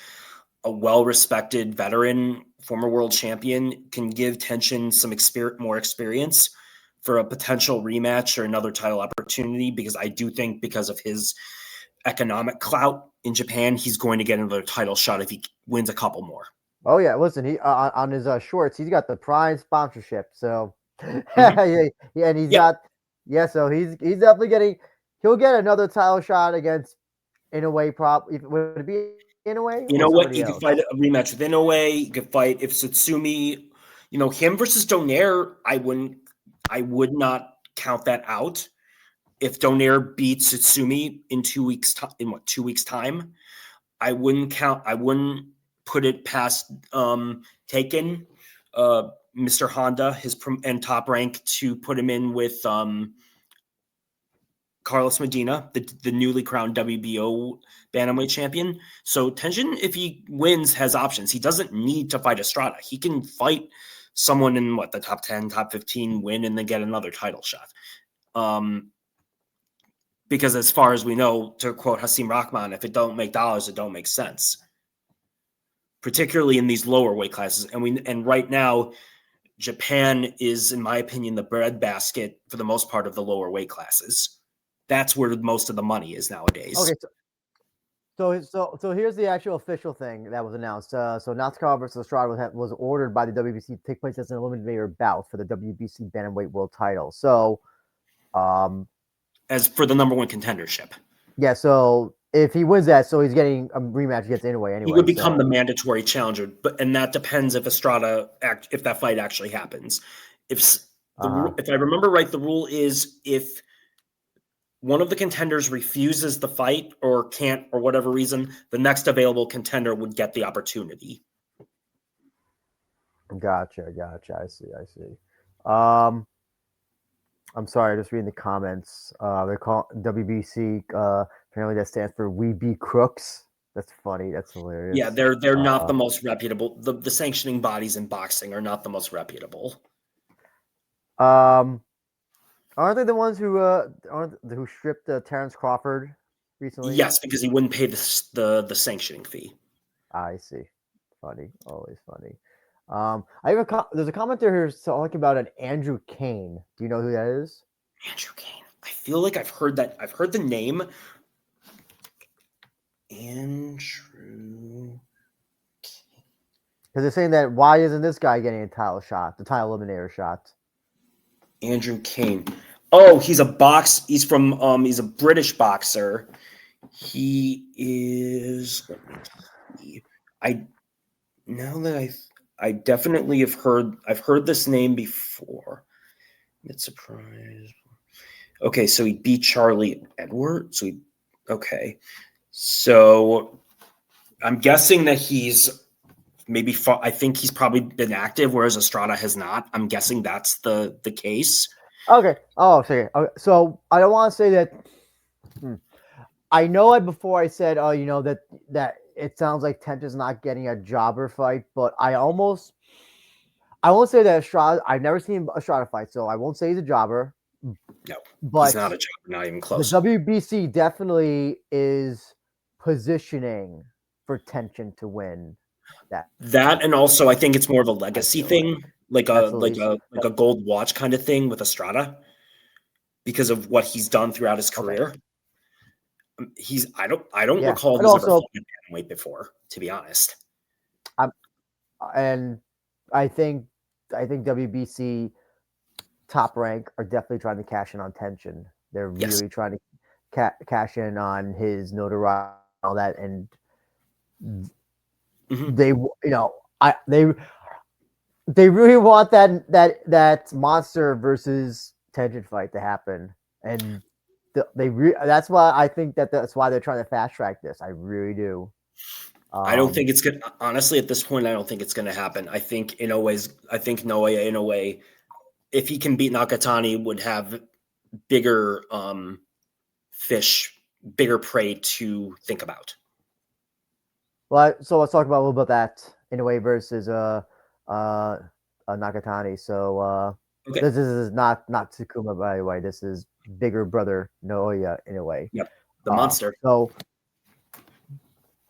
a well-respected veteran, former world champion can give Tenshin some more experience for a potential rematch or another title opportunity. Because I do think because of his economic clout in Japan, he's going to get another title shot if he wins a couple more. Oh yeah, listen, he on his shorts, he's got the Prime sponsorship. So and he's got so he's definitely he'll get another title shot against Inoue. Would it be Inoue? Inoue, you could fight a rematch with Inoue. You could fight if Tsutsumi, him versus Donaire. I would not count that out. If Donaire beats Tsutsumi in 2 weeks, in 2 weeks time, I wouldn't put it past Taken, Mr. Honda, and Top Rank to put him in with Carlos Medina, the newly crowned WBO bantamweight champion. So Tenshin, if he wins, has options. He doesn't need to fight Estrada. He can fight someone in the top 10, top 15, win, and then get another title shot. Because as far as we know, to quote Hasim Rahman, if it don't make dollars, it don't make sense. Particularly in these lower weight classes. And right now, Japan is, in my opinion, the breadbasket for the most part of the lower weight classes. That's where most of the money is nowadays. Okay, so here's the actual official thing that was announced. So Nasukawa versus Estrada was ordered by the WBC to take place as an eliminator bout for the WBC bantamweight world title. So, as for the number one contendership. Yeah. So if he wins that, so he's getting a rematch against Inoue anyway. He would become the mandatory challenger, and that depends if if that fight actually happens. If I remember right, the rule is if one of the contenders refuses the fight or can't, or whatever reason, the next available contender would get the opportunity. Gotcha. I see. I'm sorry, just reading the comments. They call WBC, apparently that stands for We Be Crooks. That's funny. That's hilarious. Yeah, they're not the most reputable. The sanctioning bodies in boxing are not the most reputable. Aren't they the ones who stripped Terrence Crawford recently? Yes, because he wouldn't pay the sanctioning fee. I see. Funny, always funny. I have there's a commenter here talking about an Andrew Kane. Do you know who that is? Andrew Kane. I feel like I've heard that. I've heard the name. Andrew. Because they're saying that why isn't this guy getting a title shot, the title eliminator shot? Andrew Kane. Oh, he's he's a British boxer. He is, let me see. I definitely have heard this name before. It's surprise. Okay, so he beat Charlie Edwards. So I'm guessing that he's maybe I think he's probably been active, whereas Estrada has not. I'm guessing that's the case. Okay. Oh, sorry. Okay. So I don't want to say that. I know it before I said, oh, that it sounds like Tenshin's not getting a jobber fight, but I won't say that Estrada. I've never seen Estrada fight, so I won't say he's a jobber. No, but he's not a jobber, not even close. The WBC definitely is positioning for Tenshin to win that, and also I think it's more of a legacy thing, like a gold watch kind of thing with Estrada, because of what he's done throughout his career. I don't recall he's ever fought a bantamweight before, to be honest. And I think WBC Top Rank are definitely trying to cash in on Tenshin. They're really trying to cash in on his notoriety and all that, and they really want that monster versus Tenshin fight to happen, and that's why I think that's why they're trying to fast track this. I really do. I don't think it's good. Honestly, at this point, I don't think it's going to Happen. I think Naoya Inoue, if he can beat Nakatani, would have bigger bigger prey to think about. Well, so let's talk about a little bit that Inoue versus Nakatani. So this is not Takuma, by the way. This is bigger brother Naoya Inoue. Yep, the monster. So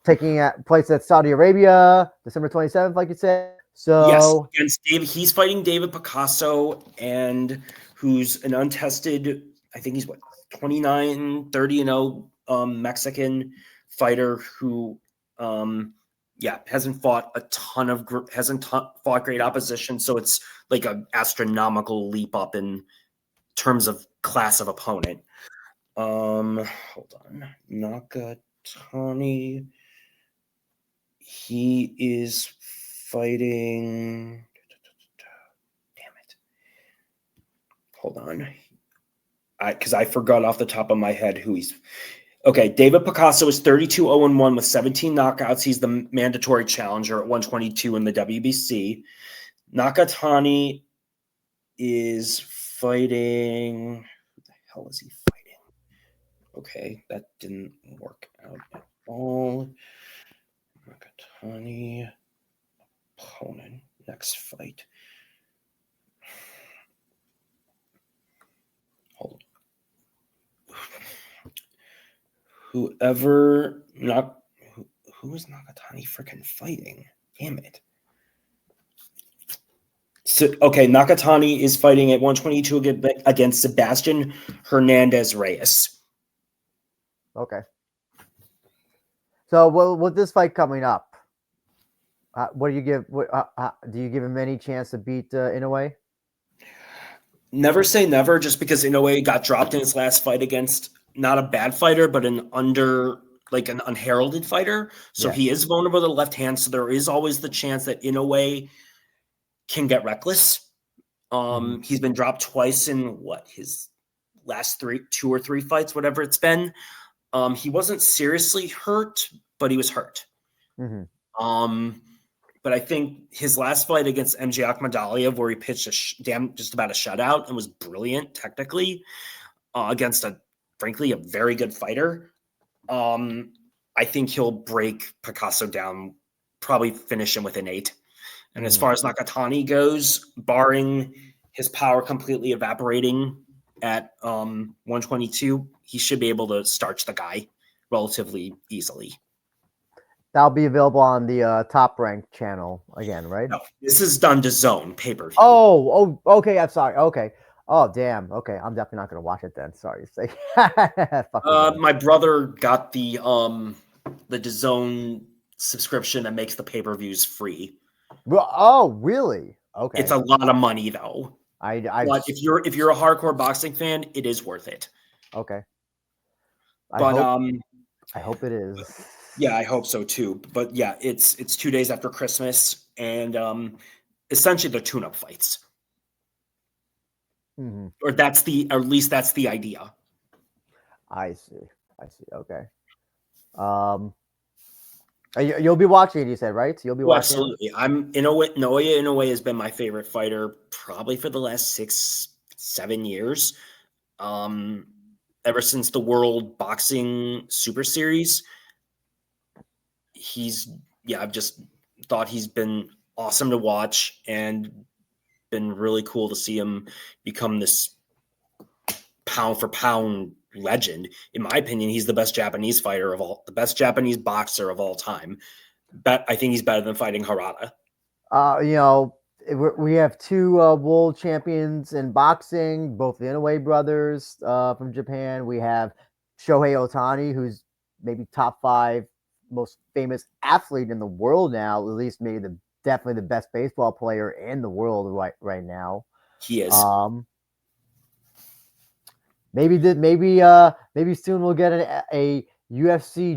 taking place at Saudi Arabia, December 27th, like you said. So yes, against he's fighting David Picasso, and who's an untested, I think he's 29, 30-0 Mexican fighter who hasn't fought fought great opposition, so it's like an astronomical leap up in terms of class of opponent. Hold on. Nakatani, he is fighting. Damn it. Hold on. Because I forgot off the top of my head who he's. Okay, David Picasso is 32-0-1 with 17 knockouts. He's the mandatory challenger at 122 in the WBC. Nakatani is fighting. Who the hell is he fighting? Okay, that didn't work out at all. Nakatani opponent next fight. Hold on. Who is Nakatani freaking fighting? Damn it. So, okay, Nakatani is fighting at 122 against Sebastian Hernandez Reyes. Okay. So, with this fight coming up, what do you give? Do you give him any chance to beat Inoue? Never say never, just because Inoue got dropped in his last fight against not a bad fighter, but an unheralded fighter. So he is vulnerable to the left hand. So there is always the chance that Inoue can get reckless. He's been dropped twice in his last 2 or 3 fights, whatever it's been. He wasn't seriously hurt, but he was hurt. But I think his last fight against MJ Akhmadaliev, where he pitched just about a shutout and was brilliant technically against frankly a very good fighter. I think he'll break Picasso down, probably finish him with an 8. And as far as Nakatani goes, barring his power completely evaporating at 122, he should be able to starch the guy relatively easily. That'll be available on the Top Rank channel again, right? No, this is done to Zone pay-per-view. Oh, okay. I'm sorry. Okay. Oh, damn. Okay, I'm definitely not gonna watch it then. Sorry to say. My brother got the DAZN subscription that makes the pay-per-views free. Oh, really? Okay. It's a lot of money though. I But if you're a hardcore boxing fan, it is worth it. okay. But I hope it is. yeah, I hope so too. But yeah, it's 2 days after Christmas, and essentially they're tune-up fights. Mm-hmm. Or at least that's the idea. I see. Okay. You'll be watching it, you said, right? You'll be watching it? Absolutely. Naoya Inoue has been my favorite fighter probably for the last 6-7 years. Ever since the World Boxing Super Series, I've just thought he's been awesome to watch and been really cool to see him become this pound for pound legend. In my opinion, he's the best Japanese boxer of all time. But I think he's better than fighting Harada. We have two world champions in boxing, both the Inoue brothers from Japan. We have Shohei Ohtani, who's maybe top 5 most famous athlete in the world now, at least maybe definitely the best baseball player in the world right now. He is. Maybe soon we'll get a UFC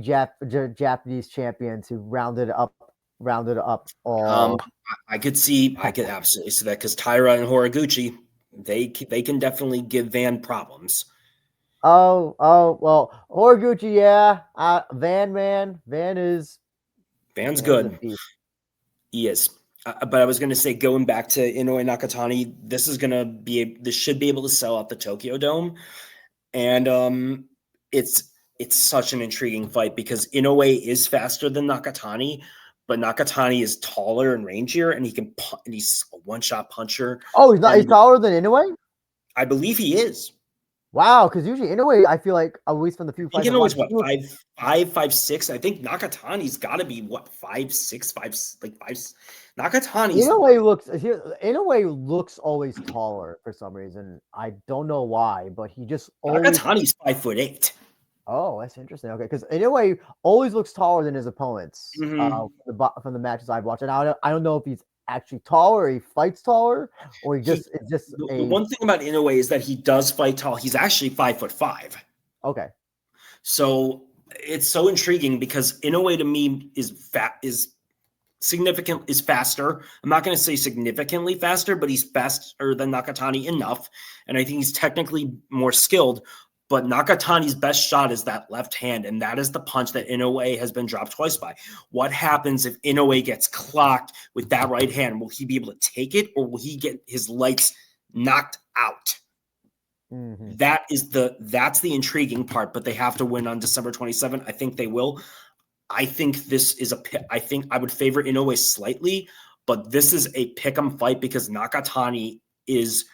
Japanese champion to round it up all. I could absolutely see that because Taira and Horiguchi, they can definitely give Van problems. Oh, well, Horiguchi, yeah. Van's good. He is. But I was going to say, going back to Inoue Nakatani, this should be able to sell out the Tokyo Dome, and it's such an intriguing fight because Inoue is faster than Nakatani, but Nakatani is taller and rangier, and he's a one-shot puncher. Oh, he's taller than Inoue? I believe he is. Wow, because usually Inoue, I feel like, at least from the few fights, Inoue's what, 5'6"? I think Nakatani's got to be what, 5'6", 5 like 5. Nakatani's Inoue looks always taller for some reason. I don't know why, but he just always. Nakatani's 5'8". Oh, that's interesting. Okay, because Inoue always looks taller than his opponents from the matches I've watched, and I don't know if he's actually taller, or he fights taller, or the one thing about Inoue is that he does fight tall. He's actually 5'5". Okay. So it's so intriguing because Inoue to me is faster. I'm not going to say significantly faster, but he's faster than Nakatani enough. And I think he's technically more skilled. But Nakatani's best shot is that left hand, and that is the punch that Inoue has been dropped twice by. What happens if Inoue gets clocked with that right hand? Will he be able to take it, or will he get his lights knocked out? Mm-hmm. That's the intriguing part, but they have to win on December 27th. I think they will. I think this is I think I would favor Inoue slightly, but this is a pick'em fight because Nakatani is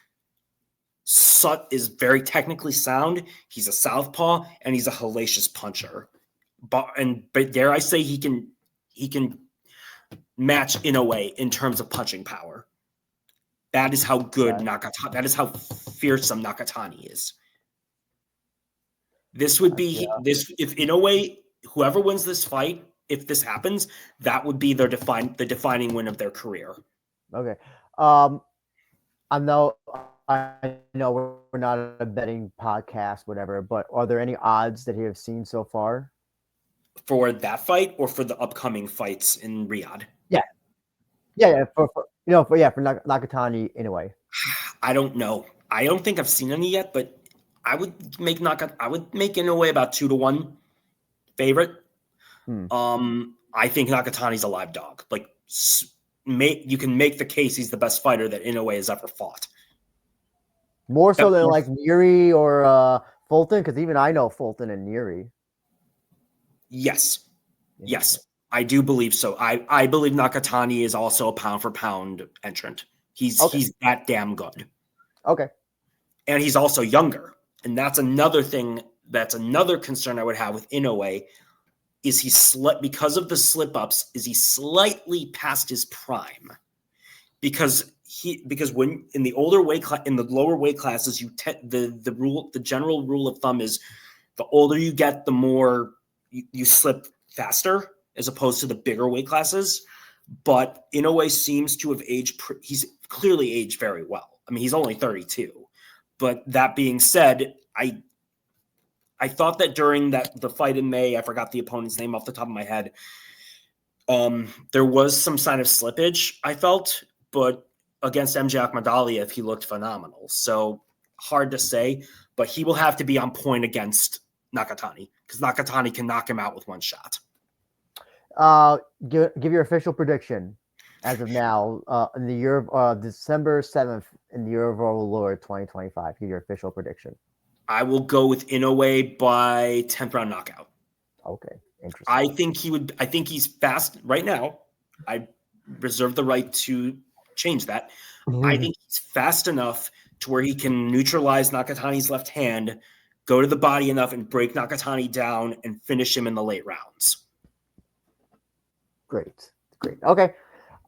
very technically sound. He's a southpaw and he's a hellacious puncher. But dare I say he can match Inoue in terms of punching power. That is how good Nakatani. That is how fearsome Nakatani is. This would be if Inoue, whoever wins this fight, if this happens, that would be the defining win of their career. Okay. I know we're not a betting podcast, whatever, but are there any odds that you have seen so far? For that fight or for the upcoming fights in Riyadh? Yeah. For Nakatani Inoue. I don't know. I don't think I've seen any yet, but I would make Inoue about 2-1 favorite. I think Nakatani's a live dog. Like, you can make the case he's the best fighter that Inoue has ever fought. More so than like Neri or Fulton, because even I know Fulton and Neri. Yes, I do believe so. I believe Nakatani is also a pound for pound entrant. He's that damn good. Okay, and he's also younger, and that's another thing. That's another concern I would have with Inoue. is he because of the slip ups, is he slightly past his prime? Because when in the older weight class, in the lower weight classes, the general rule of thumb is the older you get, the more you slip faster, as opposed to the bigger weight classes. But Inoue seems to have aged. He's clearly aged very well. I mean, he's only 32. But that being said, I thought that during the fight in May, I forgot the opponent's name off the top of my head. There was some sign of slippage, I felt, but against MJ Akhmadaliev, he looked phenomenal. So hard to say, but he will have to be on point against Nakatani, because Nakatani can knock him out with one shot. Give your official prediction as of now in the year of December 7th in the year of our Lord 2025. Give your official prediction. I will go with Inoue by 10th round knockout. Okay, interesting. I think he's fast right now. I reserve the right to change that. I think he's fast enough to where he can neutralize Nakatani's left hand, go to the body enough and break Nakatani down and finish him in the late rounds. Great. Okay.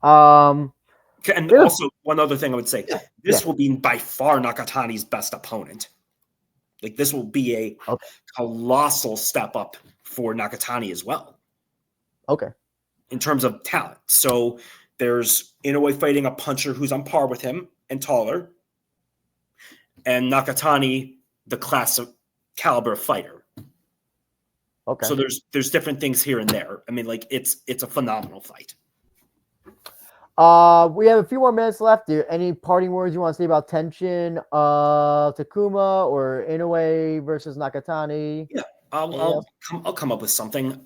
And also one other thing I would say, this will be by far Nakatani's best opponent. Like, this will be a colossal step up for Nakatani as well. Okay. In terms of talent. So there's Inoue fighting a puncher who's on par with him and taller, and Nakatani, the class of caliber fighter. Okay. So there's different things here and there. I mean, like, it's a phenomenal fight. We have a few more minutes left. Any parting words you want to say about Tenshin, Takuma, or Inoue versus Nakatani? Yeah, I'll come up with something.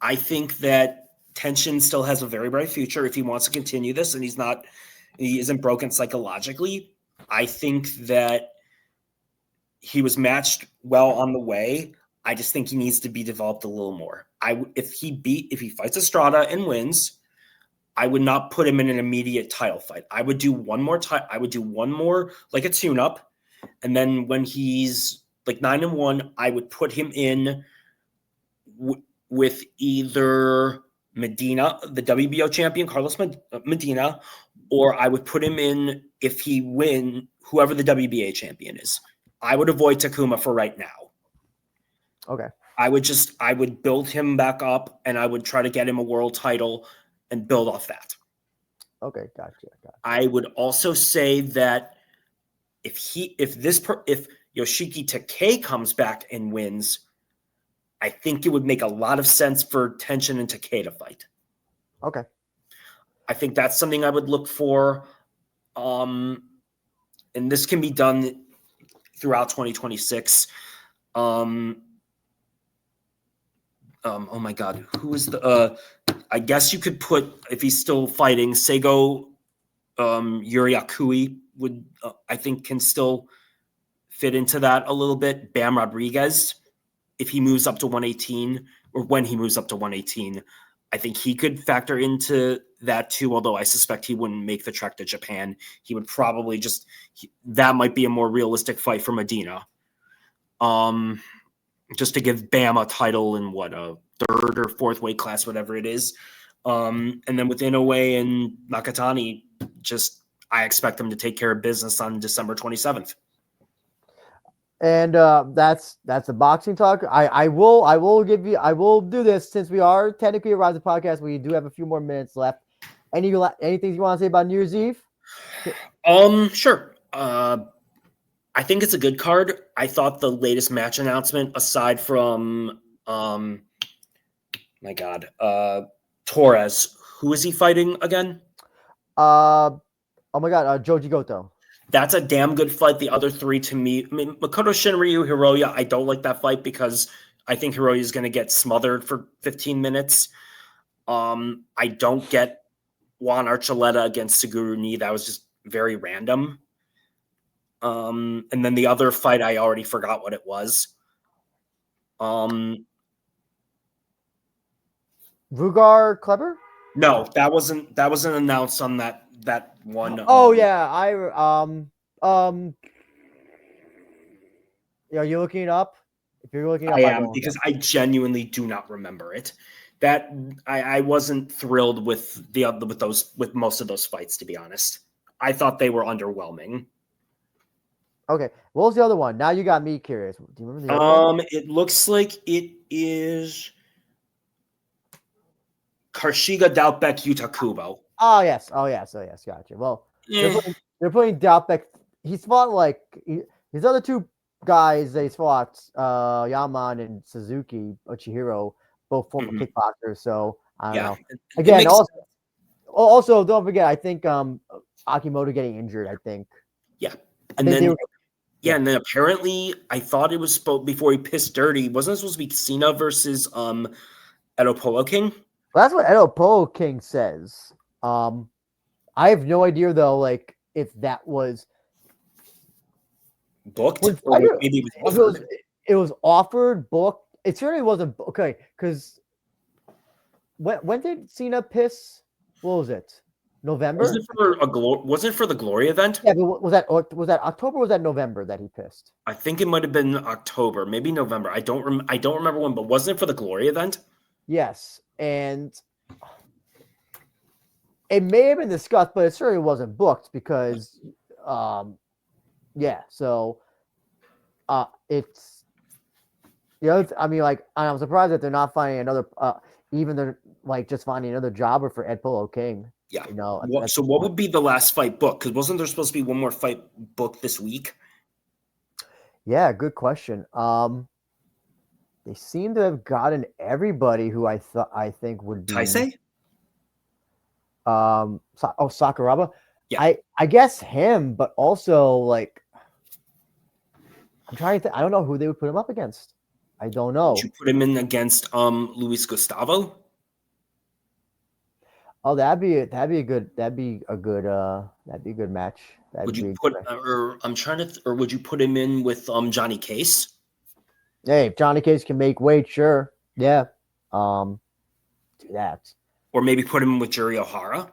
I think that Tenshin still has a very bright future if he wants to continue this, and he isn't broken psychologically. I think that he was matched well on the way. I just think he needs to be developed a little more. If he fights Estrada and wins, I would not put him in an immediate title fight. I would do one more like a tune-up, and then when he's like 9-1, I would put him in with either Medina, the WBO champion Carlos Medina, or I would put him in if he win whoever the WBA champion is. I would avoid Takuma for right now. Okay. I would build him back up, and I would try to get him a world title and build off that. Okay, gotcha. I would also say that if Yoshiki Takei comes back and wins, I think it would make a lot of sense for Tenshin and Takei to fight. Okay. I think that's something I would look for. And this can be done throughout 2026. Oh my God, who is the? I guess you could put, if he's still fighting, Seigo Yuriakui would I think can still fit into that a little bit. Bam Rodriguez, if he moves up to 118, or when he moves up to 118, I think he could factor into that too. Although I suspect he wouldn't make the trek to Japan. He would probably that might be a more realistic fight for Medina. Just to give Bam a title in a third or fourth weight class, whatever it is. And then with Inoue and Nakatani, I expect them to take care of business on December 27th. And that's a boxing talk. I will do this since we are technically a Rising podcast. We do have a few more minutes left. Anything you want to say about New Year's Eve? Sure. I think it's a good card. I thought the latest match announcement, aside from, Torres, who is he fighting again? Oh my God, Joji Goto. That's a damn good fight. The other three, to me, I mean, Makoto Shinryu, Hiroya, I don't like that fight because I think Hiroya is going to get smothered for 15 minutes. I don't get Juan Archuleta against Suguru Ni. That was just very random. And then the other fight, I already forgot what it was. Vugar Kleber? No, that wasn't announced on that one. Oh yeah, are you looking it up? If you're looking up, I I am won't. because I genuinely do not remember it. That I wasn't thrilled with with most of those fights, to be honest. I thought they were underwhelming. Okay, what was the other one? Now you got me curious. Do you remember the other one? It looks like it is Karshiga Doubtback Yutakubo. Oh yes, gotcha. Well, Eh, they're putting Doubtback. He's fought like his other two guys. They fought Yaman and Suzuki Ochihiro, both former mhm. kickboxers. So I don't Yeah, know. it Again, makes also don't forget. I think Akimoto getting injured. I think. yeah, I and think they then were. yeah, and then apparently I thought it was before he pissed dirty. Wasn't it supposed to be Cena versus Edo Polo King? Well, that's what Edo Polo King says. I have no idea though. Like if that was Booked when or Spider, maybe it if was offered. it was offered, booked. It certainly wasn't okay. Because when did Cena piss? What was it? Was November? it for was it for the Glory event? Yeah, but was that October? Or was that November that he pissed? I think it might have been October, maybe November. I don't remember when, but wasn't it for the Glory event? Yes, and it may have been discussed, but it certainly wasn't booked because, yeah. So, it's I mean, like, I'm surprised that they're not finding another. Even they're like just finding another jobber for Ed Polo King. Yeah. You know, at So this what point. would be the last fight booked? Because wasn't there supposed to be one more fight booked this week? Yeah, good question. They seem to have gotten everybody who I think would be Taisei? Sakuraba. Yeah. I guess him, but also like I'm trying to think. I don't know who they would put him up against. I don't Would know. you put him in against Luis Gustavo? Oh, that'd be a good match. Would That'd you be a good put match. or I'm trying to or would you put him in with Johnny Case? Hey, if Johnny Case can make weight, sure. Yeah. Do that. Or maybe put him with Juri Ohara?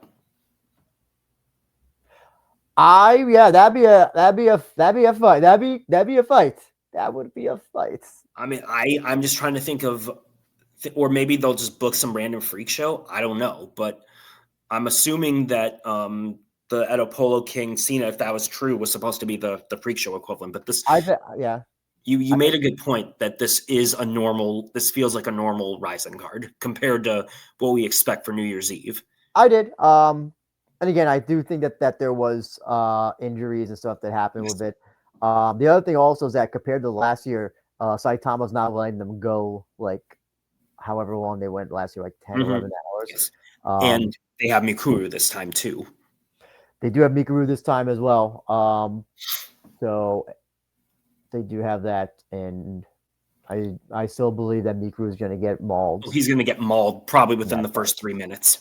That'd be a fight. That'd be a fight. That would be a fight. I mean, I'm just trying to think of or maybe they'll just book some random freak show. I don't know, but I'm assuming that the Edo Polo King Cena, if that was true, was supposed to be the freak show equivalent. But this, Yeah. you made a good point that this is a normal. This feels like a normal Rising card compared to what we expect for New Year's Eve. I did. And again, I do think that there was injuries and stuff that happened with it. The other thing also is that compared to last year, Saitama's not letting them go like however long they went last year, like 10, Mhm. 11 hours. Yes. And they have Mikuru this time too. They do have Mikuru this time as well. So they do have that, and I still believe that Mikuru is going to get mauled. He's going to get mauled probably within the first 3 minutes.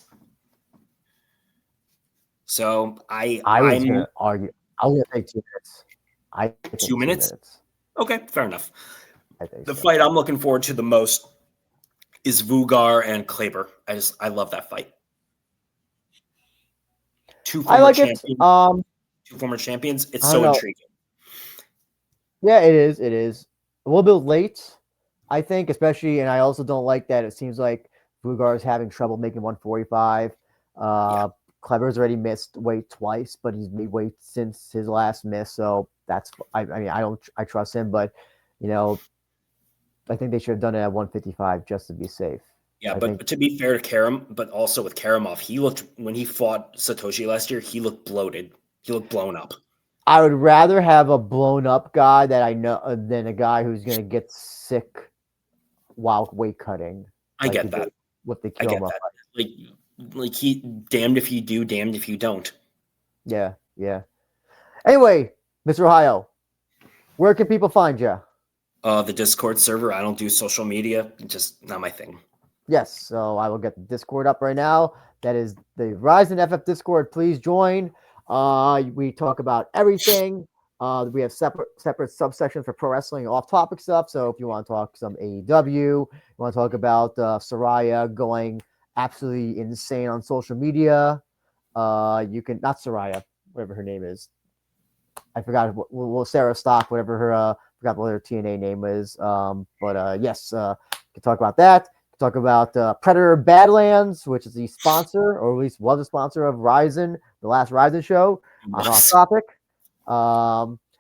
So I was going to argue. I was going to take 2 minutes. I think 2 minutes? Okay, fair enough. I think The so. fight I'm looking forward to the most is Vugar and Kleber. I love that fight. Two former champions. Two former champions. It's so intriguing. Yeah, it is. It is a little bit late, I think, especially, and I also don't like that it seems like Vugar is having trouble making 145. Kleber's already missed weight twice, but he's made weight since his last miss. So that's, I mean, I trust him, but I think they should have done it at 155 just to be safe. Yeah, but to be fair to Karam, but also with Karamov, when he fought Satoshi last year, he looked bloated. He looked blown up. I would rather have a blown up guy that I know than a guy who's going to get sick while weight cutting. I get that. With the I get that. Like he damned if you do, damned if you don't. Yeah, yeah. Anyway, Mr. Ohio, where can people find you? The Discord server. I don't do social media. Just not my thing. Yes, so I will get the Discord up right now. That is the Rizin FF Discord. Please join. We talk about everything. We have separate subsections for pro wrestling and off-topic stuff. So if you want to talk some AEW, you want to talk about Saraya going absolutely insane on social media, you can, not Saraya, whatever her name is. I forgot what Sarah Stock, whatever her Forgot what their TNA name is. But yes, can talk about that. Talk about Predator Badlands, which is the sponsor, or at least was a sponsor of Rizin, the last Rizin show on Off Topic.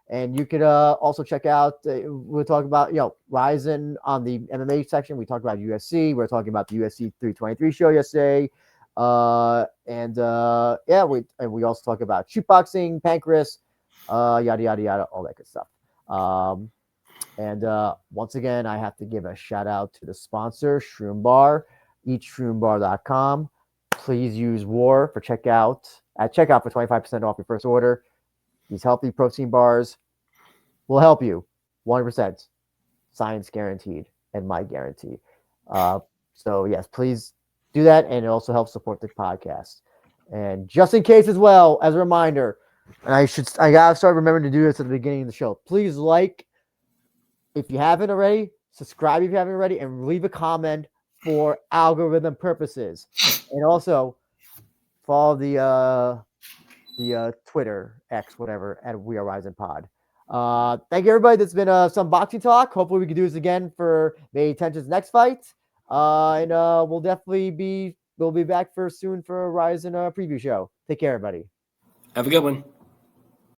And you could also check out, we'll talk about, Rizin on the MMA section. We talked about UFC. We're talking about the UFC 323 show yesterday. We also talk about shootboxing, pancreas, yada, yada, yada, all that good stuff. Once again, I have to give a shout out to the sponsor, Shroom Bar, eatshroombar.com. Please use WAR for checkout for 25% off your first order. These healthy protein bars will help you 100%. Science guaranteed and my guarantee. So yes, please do that. And it also helps support the podcast. And just in case as well, as a reminder, and I gotta start remembering to do this at the beginning of the show. Please if you haven't already, subscribe if you haven't already, and leave a comment for algorithm purposes. And also follow the Twitter, X, whatever, at We Are Rising Pod. Thank you, everybody. That's been some boxing talk. Hopefully we can do this again for maybe Tenshin's next fight. We'll be back soon for a Rising preview show. Take care, everybody. Have a good one.